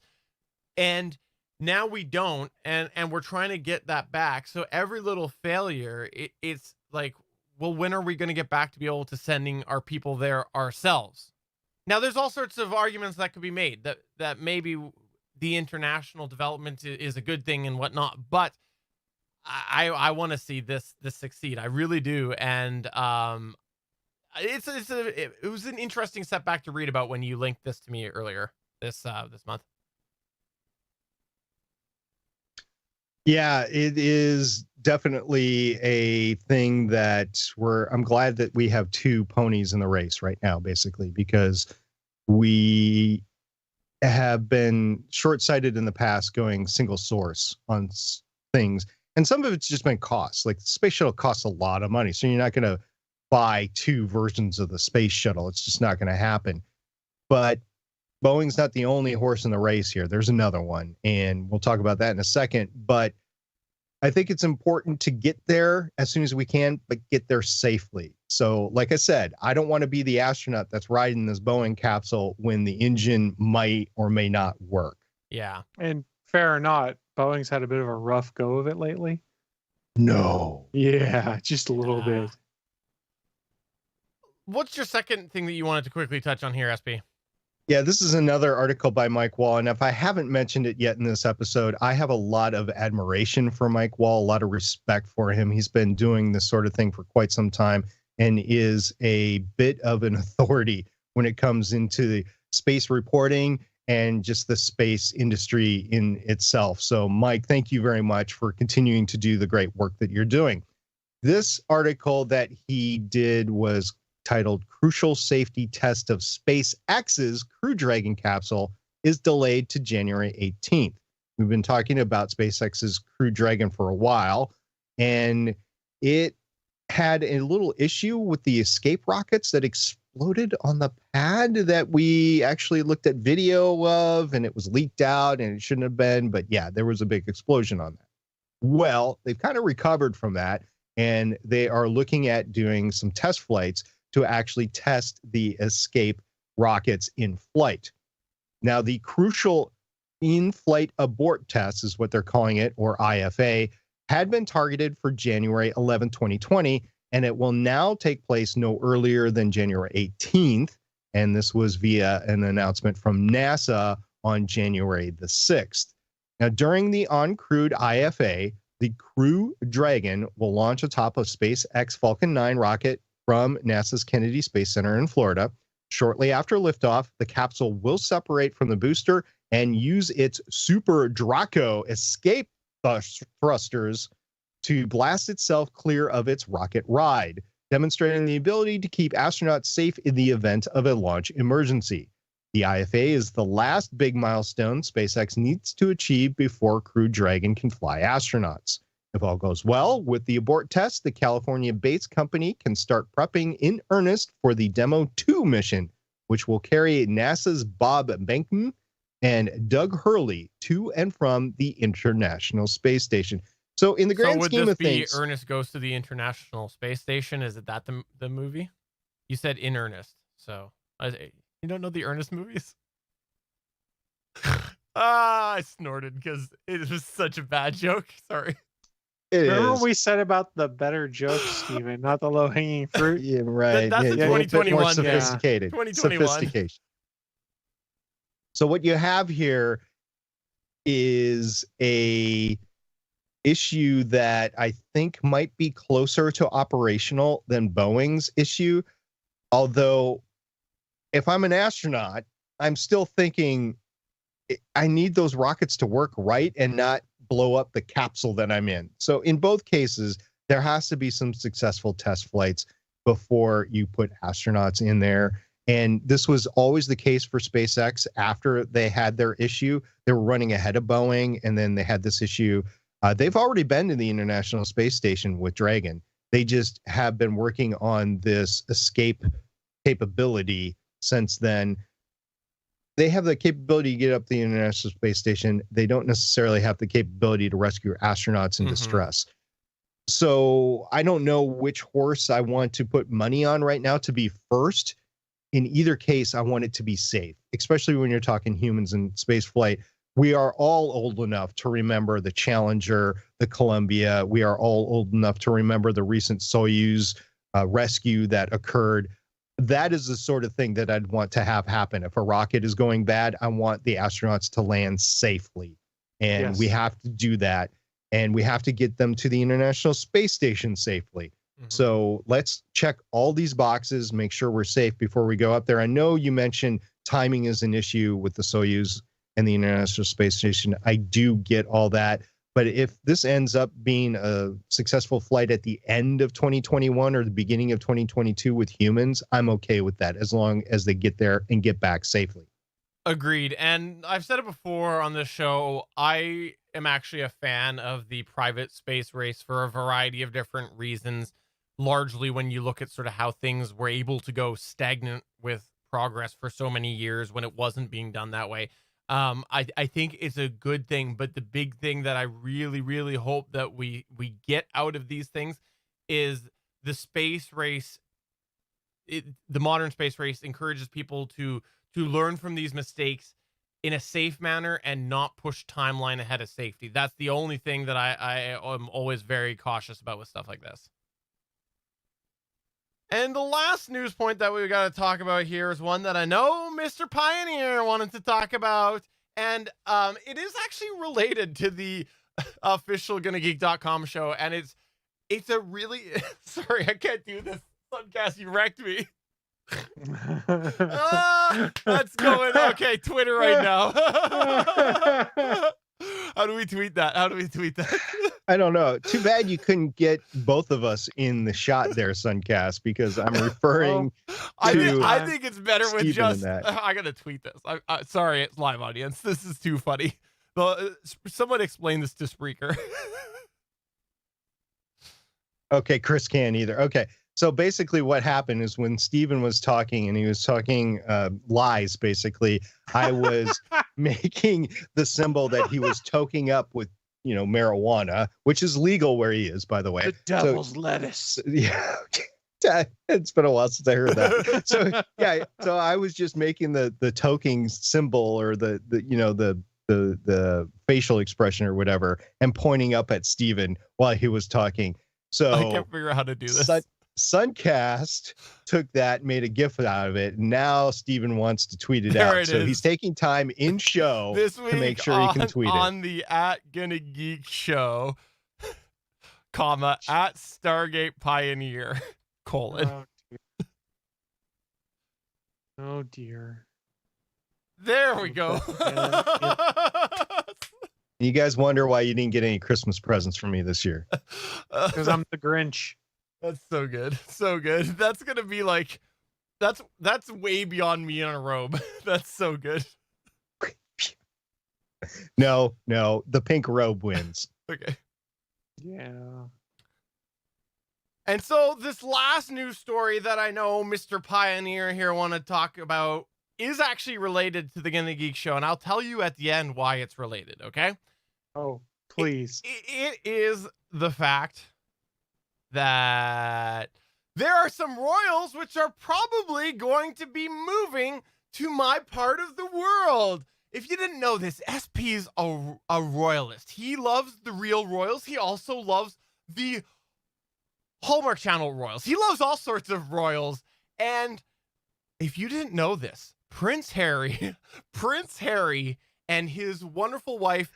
and now we don't, and we're trying to get that back. So every little failure, it's like, well, when are we going to get back to be able to sending our people there ourselves? Now, there's all sorts of arguments that could be made that maybe the international development is a good thing and whatnot, but I want to see this succeed. I really do, and it was an interesting setback to read about when you linked this to me earlier this month. Yeah, it is definitely a thing that I'm glad that we have two ponies in the race right now, basically, because we have been short-sighted in the past going single source on things. And some of it's just been costs. Like the space shuttle costs a lot of money. So you're not going to buy two versions of the space shuttle. It's just not going to happen. But Boeing's not the only horse in the race here. There's another one, and we'll talk about that in a second. But I think it's important to get there as soon as we can, but get there safely. So, like I said, I don't want to be the astronaut that's riding this Boeing capsule when the engine might or may not work. Yeah. And fair or not, Boeing's had a bit of a rough go of it lately. No. Yeah, just a little bit. What's your second thing that you wanted to quickly touch on here, SP? Yeah, this is another article by Mike Wall. And if I haven't mentioned it yet in this episode, I have a lot of admiration for Mike Wall, a lot of respect for him. He's been doing this sort of thing for quite some time and is a bit of an authority when it comes into the space reporting and just the space industry in itself. So, Mike, thank you very much for continuing to do the great work that you're doing. This article that he did was titled Crucial Safety Test of SpaceX's Crew Dragon capsule is delayed to January 18th. We've been talking about SpaceX's Crew Dragon for a while, and it had a little issue with the escape rockets that exploded on the pad that we actually looked at video of, and it was leaked out and it shouldn't have been, but yeah, there was a big explosion on that. Well, they've kind of recovered from that, and they are looking at doing some test flights to actually test the escape rockets in flight. Now, the crucial in-flight abort test is what they're calling it, or IFA, had been targeted for January 11, 2020, and it will now take place no earlier than January 18th. And this was via an announcement from NASA on January the 6th. Now, during the uncrewed IFA, the Crew Dragon will launch atop a SpaceX Falcon 9 rocket from NASA's Kennedy Space Center in Florida. Shortly after liftoff, the capsule will separate from the booster and use its Super Draco escape thrusters to blast itself clear of its rocket ride, demonstrating the ability to keep astronauts safe in the event of a launch emergency. The IFA is the last big milestone SpaceX needs to achieve before Crew Dragon can fly astronauts. If all goes well with the abort test, the California-based company can start prepping in earnest for the Demo 2 mission, which will carry NASA's Bob Behnken and Doug Hurley to and from the International Space Station. So in the grand scheme of things, Ernest Goes to the International Space Station. Is it that the movie? You said In Earnest, so you don't know the Ernest movies? I snorted because it was such a bad joke. Sorry. Remember what we said about the better jokes, Steven, not the low-hanging fruit? Yeah, right. That's yeah, 2021. More sophisticated. 2021. Sophistication. So what you have here is a issue that I think might be closer to operational than Boeing's issue. Although, if I'm an astronaut, I'm still thinking, I need those rockets to work right and not blow up the capsule that I'm in. So in both cases, there has to be some successful test flights before you put astronauts in there. And this was always the case for SpaceX. After they had their issue, they were running ahead of Boeing, and then they had this issue. They've already been to the International Space Station with Dragon. They just have been working on this escape capability since then. They have the capability to get up the International Space Station. They don't necessarily have the capability to rescue astronauts in distress. So I don't know which horse I want to put money on right now to be first. In either case, I want it to be safe, especially when you're talking humans in space flight. We are all old enough to remember the Challenger, the Columbia. We are all old enough to remember the recent Soyuz rescue that occurred. That is the sort of thing that I'd want to have happen. If a rocket is going bad, I want the astronauts to land safely. And we have to do that. And we have to get them to the International Space Station safely. So let's check all these boxes, make sure we're safe before we go up there. I know you mentioned timing is an issue with the Soyuz and the International Space Station. I do get all that. But if this ends up being a successful flight at the end of 2021 or the beginning of 2022 with humans, I'm okay with that as long as they get there and get back safely. Agreed. And I've said it before on this show, I am actually a fan of the private space race for a variety of different reasons. Largely when you look at sort of how things were able to go stagnant with progress for so many years when it wasn't being done that way. I think it's a good thing, but the big thing that I really, really hope that we get out of these things is the space race. The modern space race encourages people to learn from these mistakes in a safe manner and not push timeline ahead of safety. That's the only thing that I am always very cautious about with stuff like this. And the last news point that we've got to talk about here is one that I know Mr. Pioneer wanted to talk about. And it is actually related to the official GonnaGeek.com show. And it's a really, sorry, I can't do this. Suncast, you wrecked me. That's going, okay, Twitter right now. How do we tweet that? I don't know. Too bad you couldn't get both of us in the shot there, Suncast, because I'm referring I think it's better with Steven just, I gotta tweet this. Sorry, it's live audience. This is too funny. Well, someone explain this to Spreaker. Okay, Chris can't either. Okay. So basically what happened is when Steven was talking and he was talking lies, basically, I was making the symbol that he was toking up with, marijuana, which is legal where he is, by the way. The devil's lettuce. Yeah. It's been a while since I heard that. So yeah, so I was just making the toking symbol or the facial expression or whatever and pointing up at Steven while he was talking. So I can't figure out how to do this. Suncast took that, made a GIF out of it. And now Steven wants to tweet it out. So he's taking time in show this week to make sure he can tweet it. On the @GonnaGeek show, comma, @Stargate Pioneer, colon. Oh dear. There we go. You guys wonder why you didn't get any Christmas presents from me this year. Because I'm the Grinch. That's so good. So good. That's going to be like, that's way beyond me in a robe. That's so good. No, the pink robe wins. Okay. Yeah. And so this last news story that I know Mr. Pioneer here want to talk about is actually related to the Gonna Geek show. And I'll tell you at the end why it's related. Okay. Oh, please. It is the fact that there are some royals which are probably going to be moving to my part of the world. If you didn't know this, SP's a royalist. He loves the real royals. He also loves the Hallmark Channel royals. He loves all sorts of royals. And if you didn't know this, Prince Harry and his wonderful wife,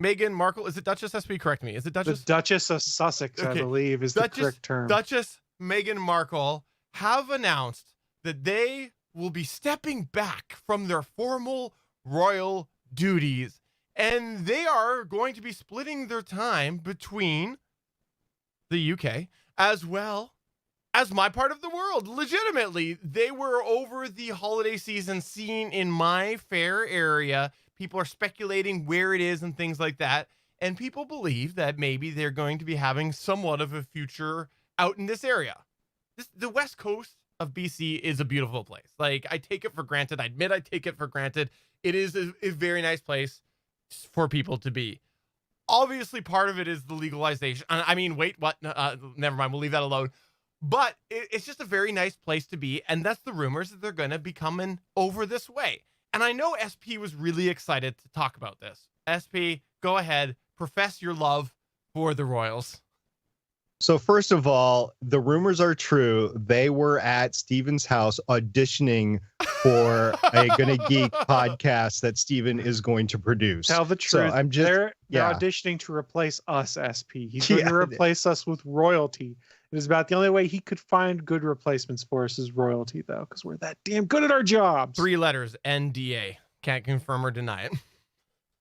Meghan Markle? Is it Duchess? SP, correct me. Is it Duchess? The Duchess of Sussex, okay. I believe, is the correct term. Duchess Meghan Markle have announced that they will be stepping back from their formal royal duties, and they are going to be splitting their time between the UK as well as my part of the world. Legitimately, they were over the holiday season seen in my fair area. People are speculating where it is and things like that. And people believe that maybe they're going to be having somewhat of a future out in this area. The west coast of BC is a beautiful place. Like, I take it for granted. I admit I take it for granted. It is a very nice place for people to be. Obviously, part of it is the legalization. I mean, wait, what? Never mind. We'll leave that alone. But it's just a very nice place to be. And that's the rumors that they're going to be coming over this way. And I know SP was really excited to talk about this. SP, go ahead. Profess your love for the Royals. So first of all, the rumors are true. They were at Steven's house auditioning for a Gonna Geek podcast that Steven is going to produce. Tell the truth. So I'm just they're auditioning to replace us, SP. He's going to Yeah. replace us with royalty. It is about the only way he could find good replacements for us is royalty, though, because we're that damn good at our jobs. 3 letters, NDA. Can't confirm or deny it.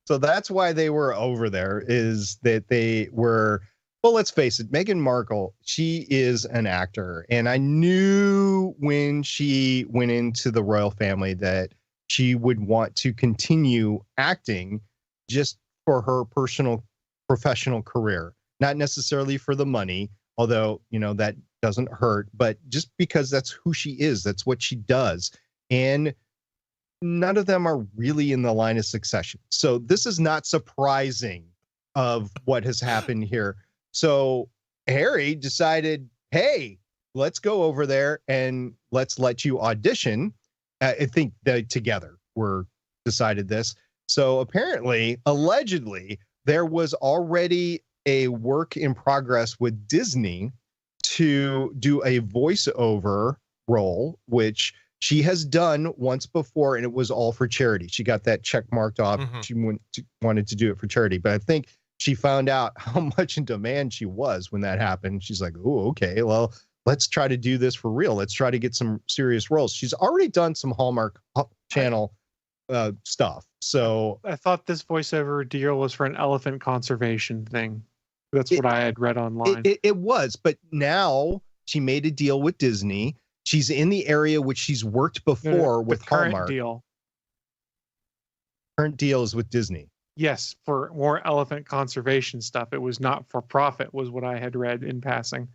So that's why they were over there, is that they were, well, let's face it, Meghan Markle, she is an actor. And I knew when she went into the royal family that she would want to continue acting just for her personal professional career, not necessarily for the money, although, you know, that doesn't hurt, but just because that's who she is, that's what she does. And none of them are really in the line of succession. So this is not surprising of what has happened here. So Harry decided, hey, let's go over there and let's let you audition. I think they together were decided this. So apparently, allegedly, there was already a work in progress with Disney to do a voiceover role, which she has done once before, and it was all for charity. She got that check marked off. She wanted to do it for charity, but I think she found out how much in demand she was when that happened. She's like, oh, okay, well, let's try to do this for real. Let's try to get some serious roles. She's already done some Hallmark Channel stuff. So I thought this voiceover deal was for an elephant conservation thing. That's what I had read online. It was, but now she made a deal with Disney. She's in the area which she's worked before with Hallmark. Current deal is with Disney. Yes, for more elephant conservation stuff. It was not for profit, was what I had read in passing.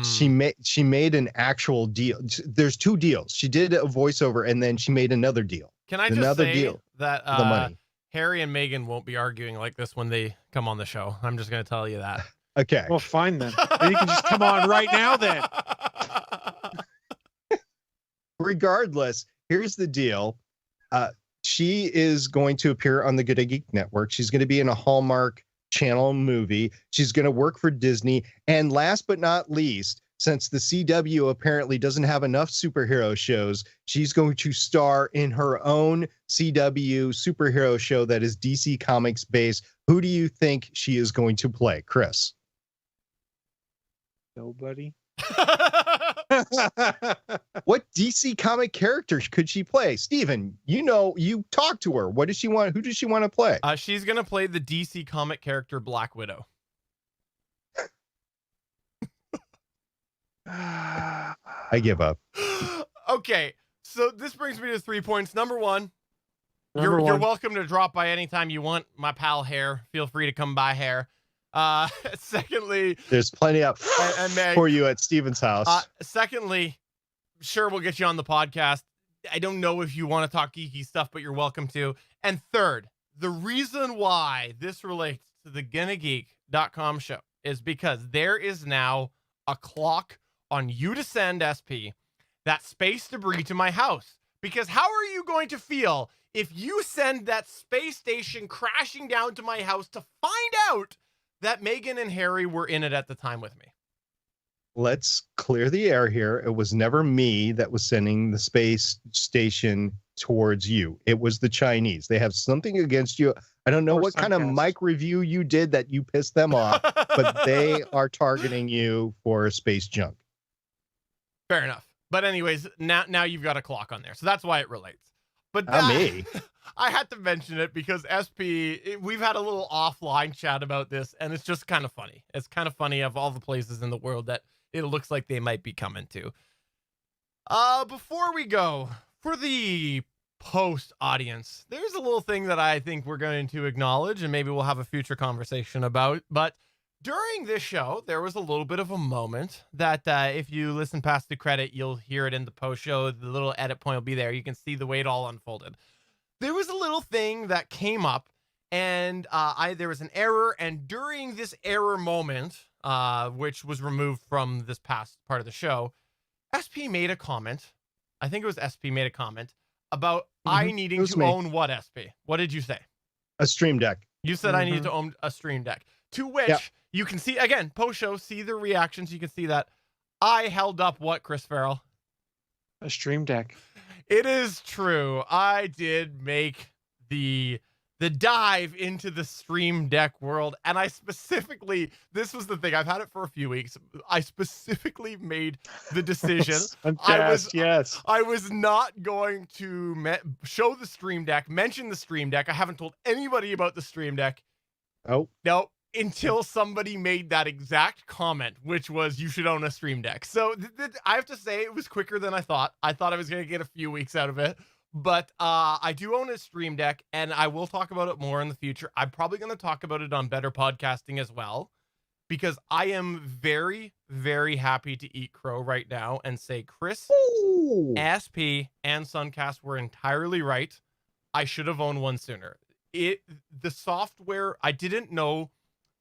She made an actual deal. There's 2 deals. She did a voiceover and then she made another deal. Can I just say that the money. Harry and Meghan won't be arguing like this when they come on the show. I'm just going to tell you that. Okay. Well, fine then. Then you can just come on right now then. Regardless, here's the deal. She is going to appear on the Good Geek Network. She's going to be in a Hallmark Channel movie. She's going to work for Disney. And last but not least, since the CW apparently doesn't have enough superhero shows, she's going to star in her own CW superhero show that is DC Comics based. Who do you think she is going to play, Chris? Nobody. What DC comic character could she play? Steven, you talked to her. What does she want? Who does she want to play? She's going to play the DC comic character Black Widow. I give up. Okay, so this brings me to 3 points. Number one, you're welcome to drop by anytime you want, my pal Hair. Feel free to come by, Hair. Secondly, there's plenty up for you at Steven's house. Secondly, sure, we'll get you on the podcast. I don't know if you want to talk geeky stuff, but you're welcome to. And third, the reason why this relates to the GonnaGeek.com show is because there is now a clock on you to send SP that space debris to my house. Because how are you going to feel if you send that space station crashing down to my house to find out that Meghan and Harry were in it at the time with me? Let's clear the air here. It was never me that was sending the space station towards you. It was the Chinese. They have something against you. I don't know what kind of mic review you did that you pissed them off, but they are targeting you for space junk. Fair enough. But anyways, now you've got a clock on there, so that's why it relates. But Me. I had to mention it because we've had a little offline chat about this, and it's just kind of funny. It's kind of funny of all the places in the world that it looks like they might be coming to. Before we go, for the post audience, there's a little thing that I think we're going to acknowledge, and maybe we'll have a future conversation about. But during this show, there was a little bit of a moment that if you listen past the credit, you'll hear it in the post show. The little edit point will be there. You can see the way it all unfolded. There was a little thing that came up, and there was an error. And during this error moment, which was removed from this past part of the show, SP made a comment. I think it was SP made a comment about I needing to own what, SP? What did you say? A Stream Deck. You said I needed to own a Stream Deck. To which you can see, again, post-show, see the reactions. You can see that I held up what, Chris Farrell? A Stream Deck. It is true. I did make the dive into the Stream Deck world, and I specifically, this was the thing, I've had it for a few weeks. I specifically made the decision. I was not going to show the Stream Deck, mention the Stream Deck. I haven't told anybody about the Stream Deck. Oh. No, until somebody made that exact comment, which was you should own a Stream Deck. So I have to say it was quicker than I thought. I thought I was going to get a few weeks out of it. But I do own a Stream Deck, and I will talk about it more in the future. I'm probably going to talk about it on Better Podcasting as well, because I am very, very happy to eat crow right now and say Chris, SP, and Suncast were entirely right. I should have owned one sooner. The software, I didn't know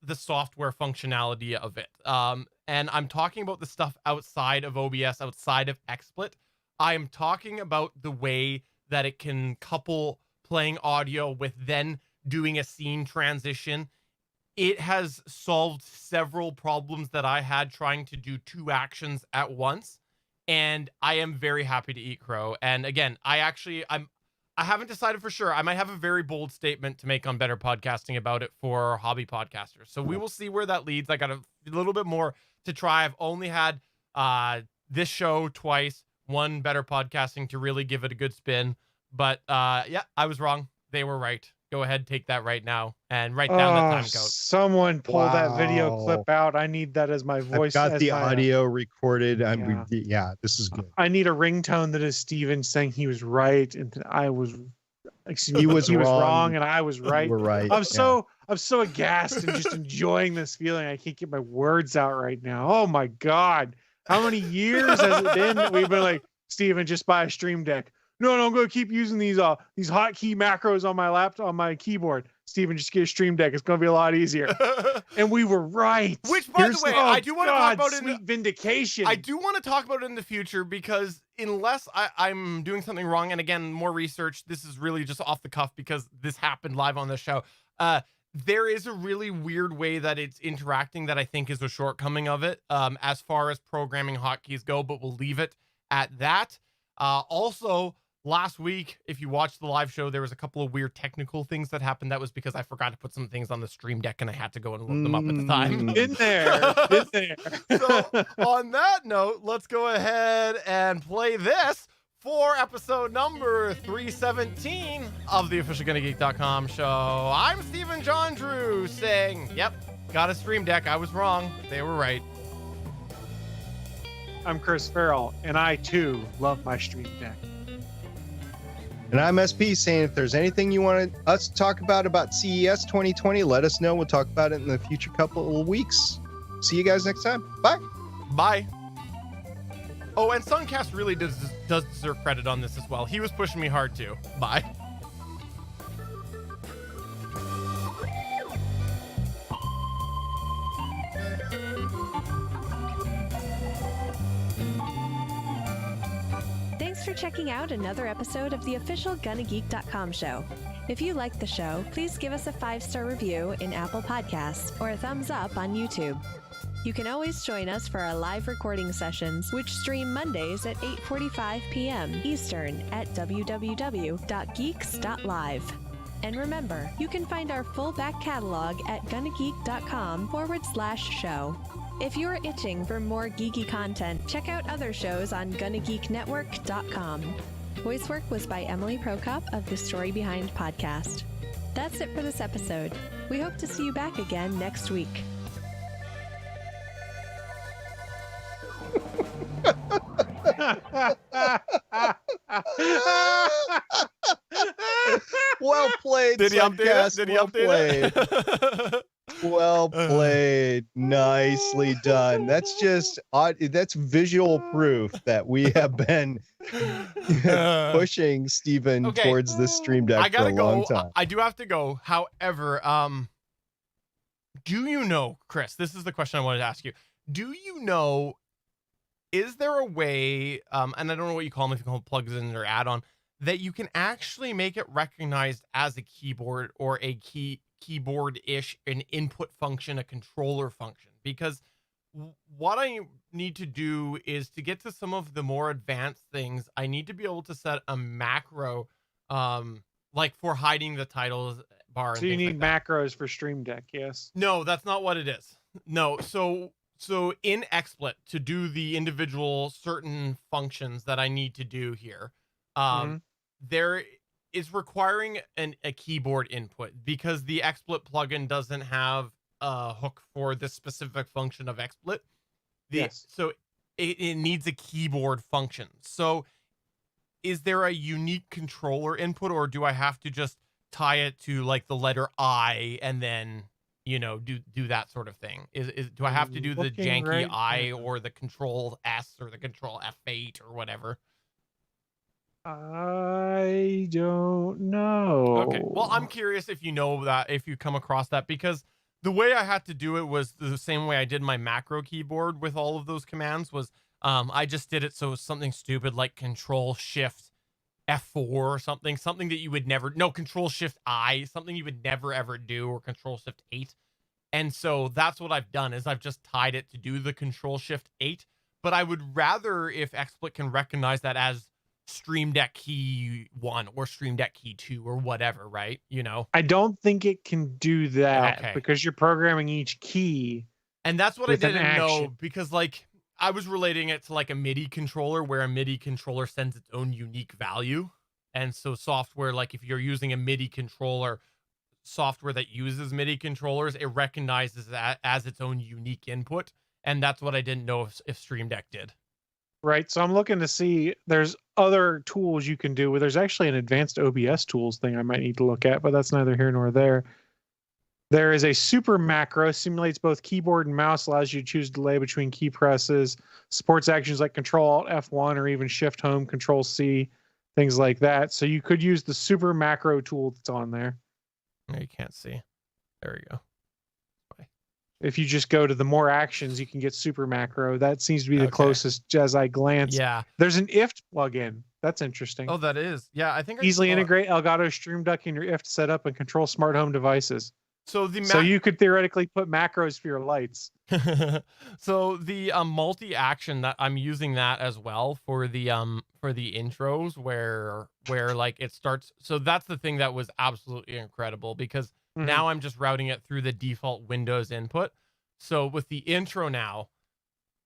the software functionality of it. And I'm talking about the stuff outside of OBS, outside of XSplit. I am talking about the way that it can couple playing audio with then doing a scene transition. It has solved several problems that I had trying to do two actions at once. And I am very happy to eat crow. And again, I haven't decided for sure. I might have a very bold statement to make on Better Podcasting about it for hobby podcasters. So we will see where that leads. I got a little bit more to try. I've only had this show twice, one Better Podcasting to really give it a good spin. But yeah, I was wrong. They were right. Go ahead, take that right now and write down the time code. Someone pull that video clip out. I need that as my voice. I've got the audio recorded. This is good. I need a ringtone that is Steven saying he was right and I was. Excuse me, he was wrong and I was right. You were right. I'm so aghast and just enjoying this feeling. I can't get my words out right now. Oh my God. How many years has it been that we've been like, Steven, just buy a Stream Deck? No, I'm going to keep using these hotkey macros on my laptop, on my keyboard. Steven, just get a Stream Deck. It's going to be a lot easier. And we were right. Which, by the way, I do want to talk about sweet vindication. I do want to talk about it in the future because unless I'm doing something wrong, and again, more research, this is really just off the cuff because this happened live on the show. There is a really weird way that it's interacting that I think is a shortcoming of it as far as programming hotkeys go, but we'll leave it at that. Also, last week, if you watched the live show, there was a couple of weird technical things that happened. That was because I forgot to put some things on the Stream Deck and I had to go and look them up at the time. In there. So on that note, let's go ahead and play this for episode number 317 of the official GonnaGeek.com show. I'm Stephen John Drew saying, yep, got a Stream Deck. I was wrong. They were right. I'm Chris Farrell, and I too love my Stream Deck. And I'm SP saying if there's anything you want us to talk about CES 2020, let us know. We'll talk about it in the future couple of weeks. See you guys next time. Bye. Bye. Oh, and Suncast really does deserve credit on this as well. He was pushing me hard too. Bye. Thanks for checking out another episode of the official GonnaGeek.com show. If you like the show, please give us a 5-star review in Apple Podcasts or a thumbs up on YouTube. You can always join us for our live recording sessions, which stream Mondays at 8:45 p.m. Eastern at www.geeks.live. And remember, you can find our full back catalog at GonnaGeek.com/show. If you're itching for more geeky content, check out other shows on GonnaGeekNetwork.com. Voice work was by Emily Prokop of the Story Behind podcast. That's it for this episode. We hope to see you back again next week. Well played, Did he update it? Sudcast. Did he Well update played. it? Well played. Nicely done. That's just that's visual proof that we have been pushing Steven Okay. towards this stream deck I for a gotta long go. time. I do have to go. However, do you know, Chris? This is the question I wanted to ask you. Do you know? Is there a way? And I don't know what you call them, if you call them plugins or add-on, that you can actually make it recognized as a keyboard or a keyboard-ish, an input function, a controller function? Because what I need to do is to get to some of the more advanced things, I need to be able to set a macro, like for hiding the titles bar. And So you things need like that. macros for Stream Deck, yes. No, that's not what it is. No, so in XSplit, to do the individual certain functions that I need to do here, there is requiring a keyboard input because the XSplit plugin doesn't have a hook for this specific function of XSplit. Yes. So it needs a keyboard function. So is there a unique controller input, or do I have to just tie it to like the letter I and then, you know, do that sort of thing? Do I have to do the Looking janky right I now. or the control S or the control F8 or whatever? I don't know. Okay. Well, I'm curious if you know that, if you come across that, because the way I had to do it was the same way I did my macro keyboard with all of those commands was I just did it so it was something stupid like Control Shift F4 or something that you would never, no, Control Shift I, something you would never ever do, or Control Shift 8. And so that's what I've done, is I've just tied it to do the Control Shift 8. But I would rather if XSplit can recognize that as Stream Deck key 1 or Stream Deck key 2 or whatever, right? You know? I don't think it can do that Okay. because you're programming each key. And that's what I With an didn't know, action. because like I was relating it to like a MIDI controller, where a MIDI controller sends its own unique value. And so software, like if you're using a MIDI controller, software that uses MIDI controllers, it recognizes that as its own unique input. And that's what I didn't know if Stream Deck did. Right. So I'm looking to see there's other tools you can do. Well, there's actually an advanced OBS tools thing I might need to look at, but that's neither here nor there. There is a super macro, simulates both keyboard and mouse, allows you to choose delay between key presses, supports actions like Control Alt F1 or even Shift Home, Control C, things like that. So you could use the super macro tool that's on there. No, you can't see. There we go. If you just go to the more actions, you can get super macro. That seems to be the Okay. closest as I glance. Yeah. There's an IFT plugin. That's interesting. Oh, that is. Yeah, I think I Easily saw it. integrate Elgato Stream Deck in your IFT setup and control smart home devices. So the So you could theoretically put macros for your lights. so the multi-action, that I'm using that as well for the intros where like it starts. So that's the thing that was absolutely incredible, because Mhm. now I'm just routing it through the default Windows input. So with the intro now,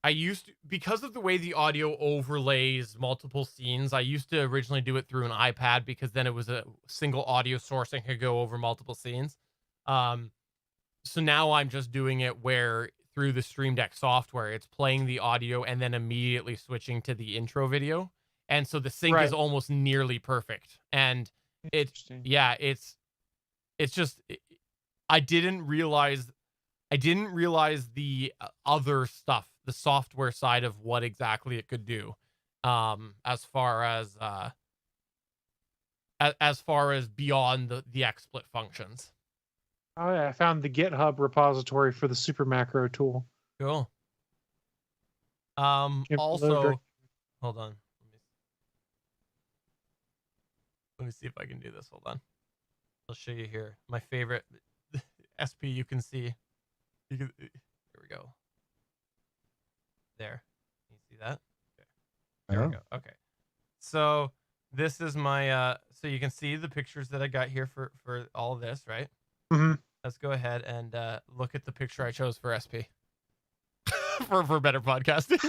I used to, because of the way the audio overlays multiple scenes, I used to originally do it through an iPad, because then it was a single audio source and could go over multiple scenes. So now I'm just doing it where through the Stream Deck software, it's playing the audio and then immediately switching to the intro video. And so the sync Right. is almost nearly perfect. And Interesting. yeah, it's just, I didn't realize the other stuff, the software side of what exactly it could do, as far as beyond the XSplit functions. Oh yeah, I found the GitHub repository for the super macro tool. Cool. Yep, Also, loader. hold on. Let me see if I can do this. Hold on. I'll show you here. My favorite SP you can see. Here we go. There. Can you see that? Okay. There we go. Okay. So this is my so you can see the pictures that I got here for all of this, right? Mm-hmm. Let's go ahead and look at the picture I chose for SP. for better podcasting.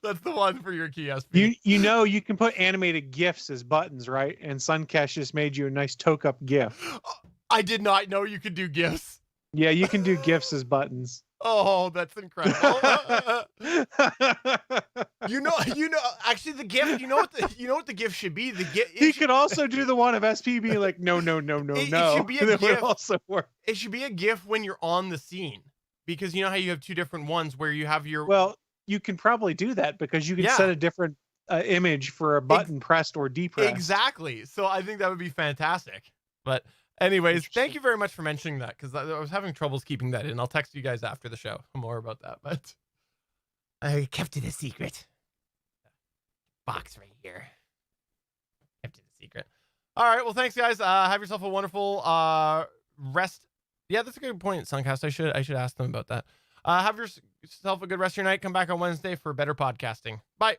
That's the one for your key SP. You can put animated GIFs as buttons, right? And Suncash just made you a nice toke up GIF. I did not know you could do GIFs. Yeah, you can do GIFs as buttons. Oh, that's incredible. Actually the GIF, you know what the GIF should be? The GIF He could also do the one of SP being like, no. It should be a That would GIF. also work. It should be a GIF when you're on the scene. Because you know how you have two different ones where you have your Well, you can probably do that because you can Yeah. set a different image for a button pressed or depressed. Exactly. So I think that would be fantastic. But anyways, thank you very much for mentioning that because I was having troubles keeping that in. I'll text you guys after the show more about that. But I kept it a secret. Box right here. Kept it a secret. All right. Well, thanks, guys. Have yourself a wonderful rest. Yeah, that's a good point, Suncast. I should ask them about that. Have yourself a good rest of your night. Come back on Wednesday for better podcasting. Bye.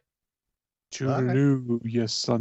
Toodaloo, yes, son.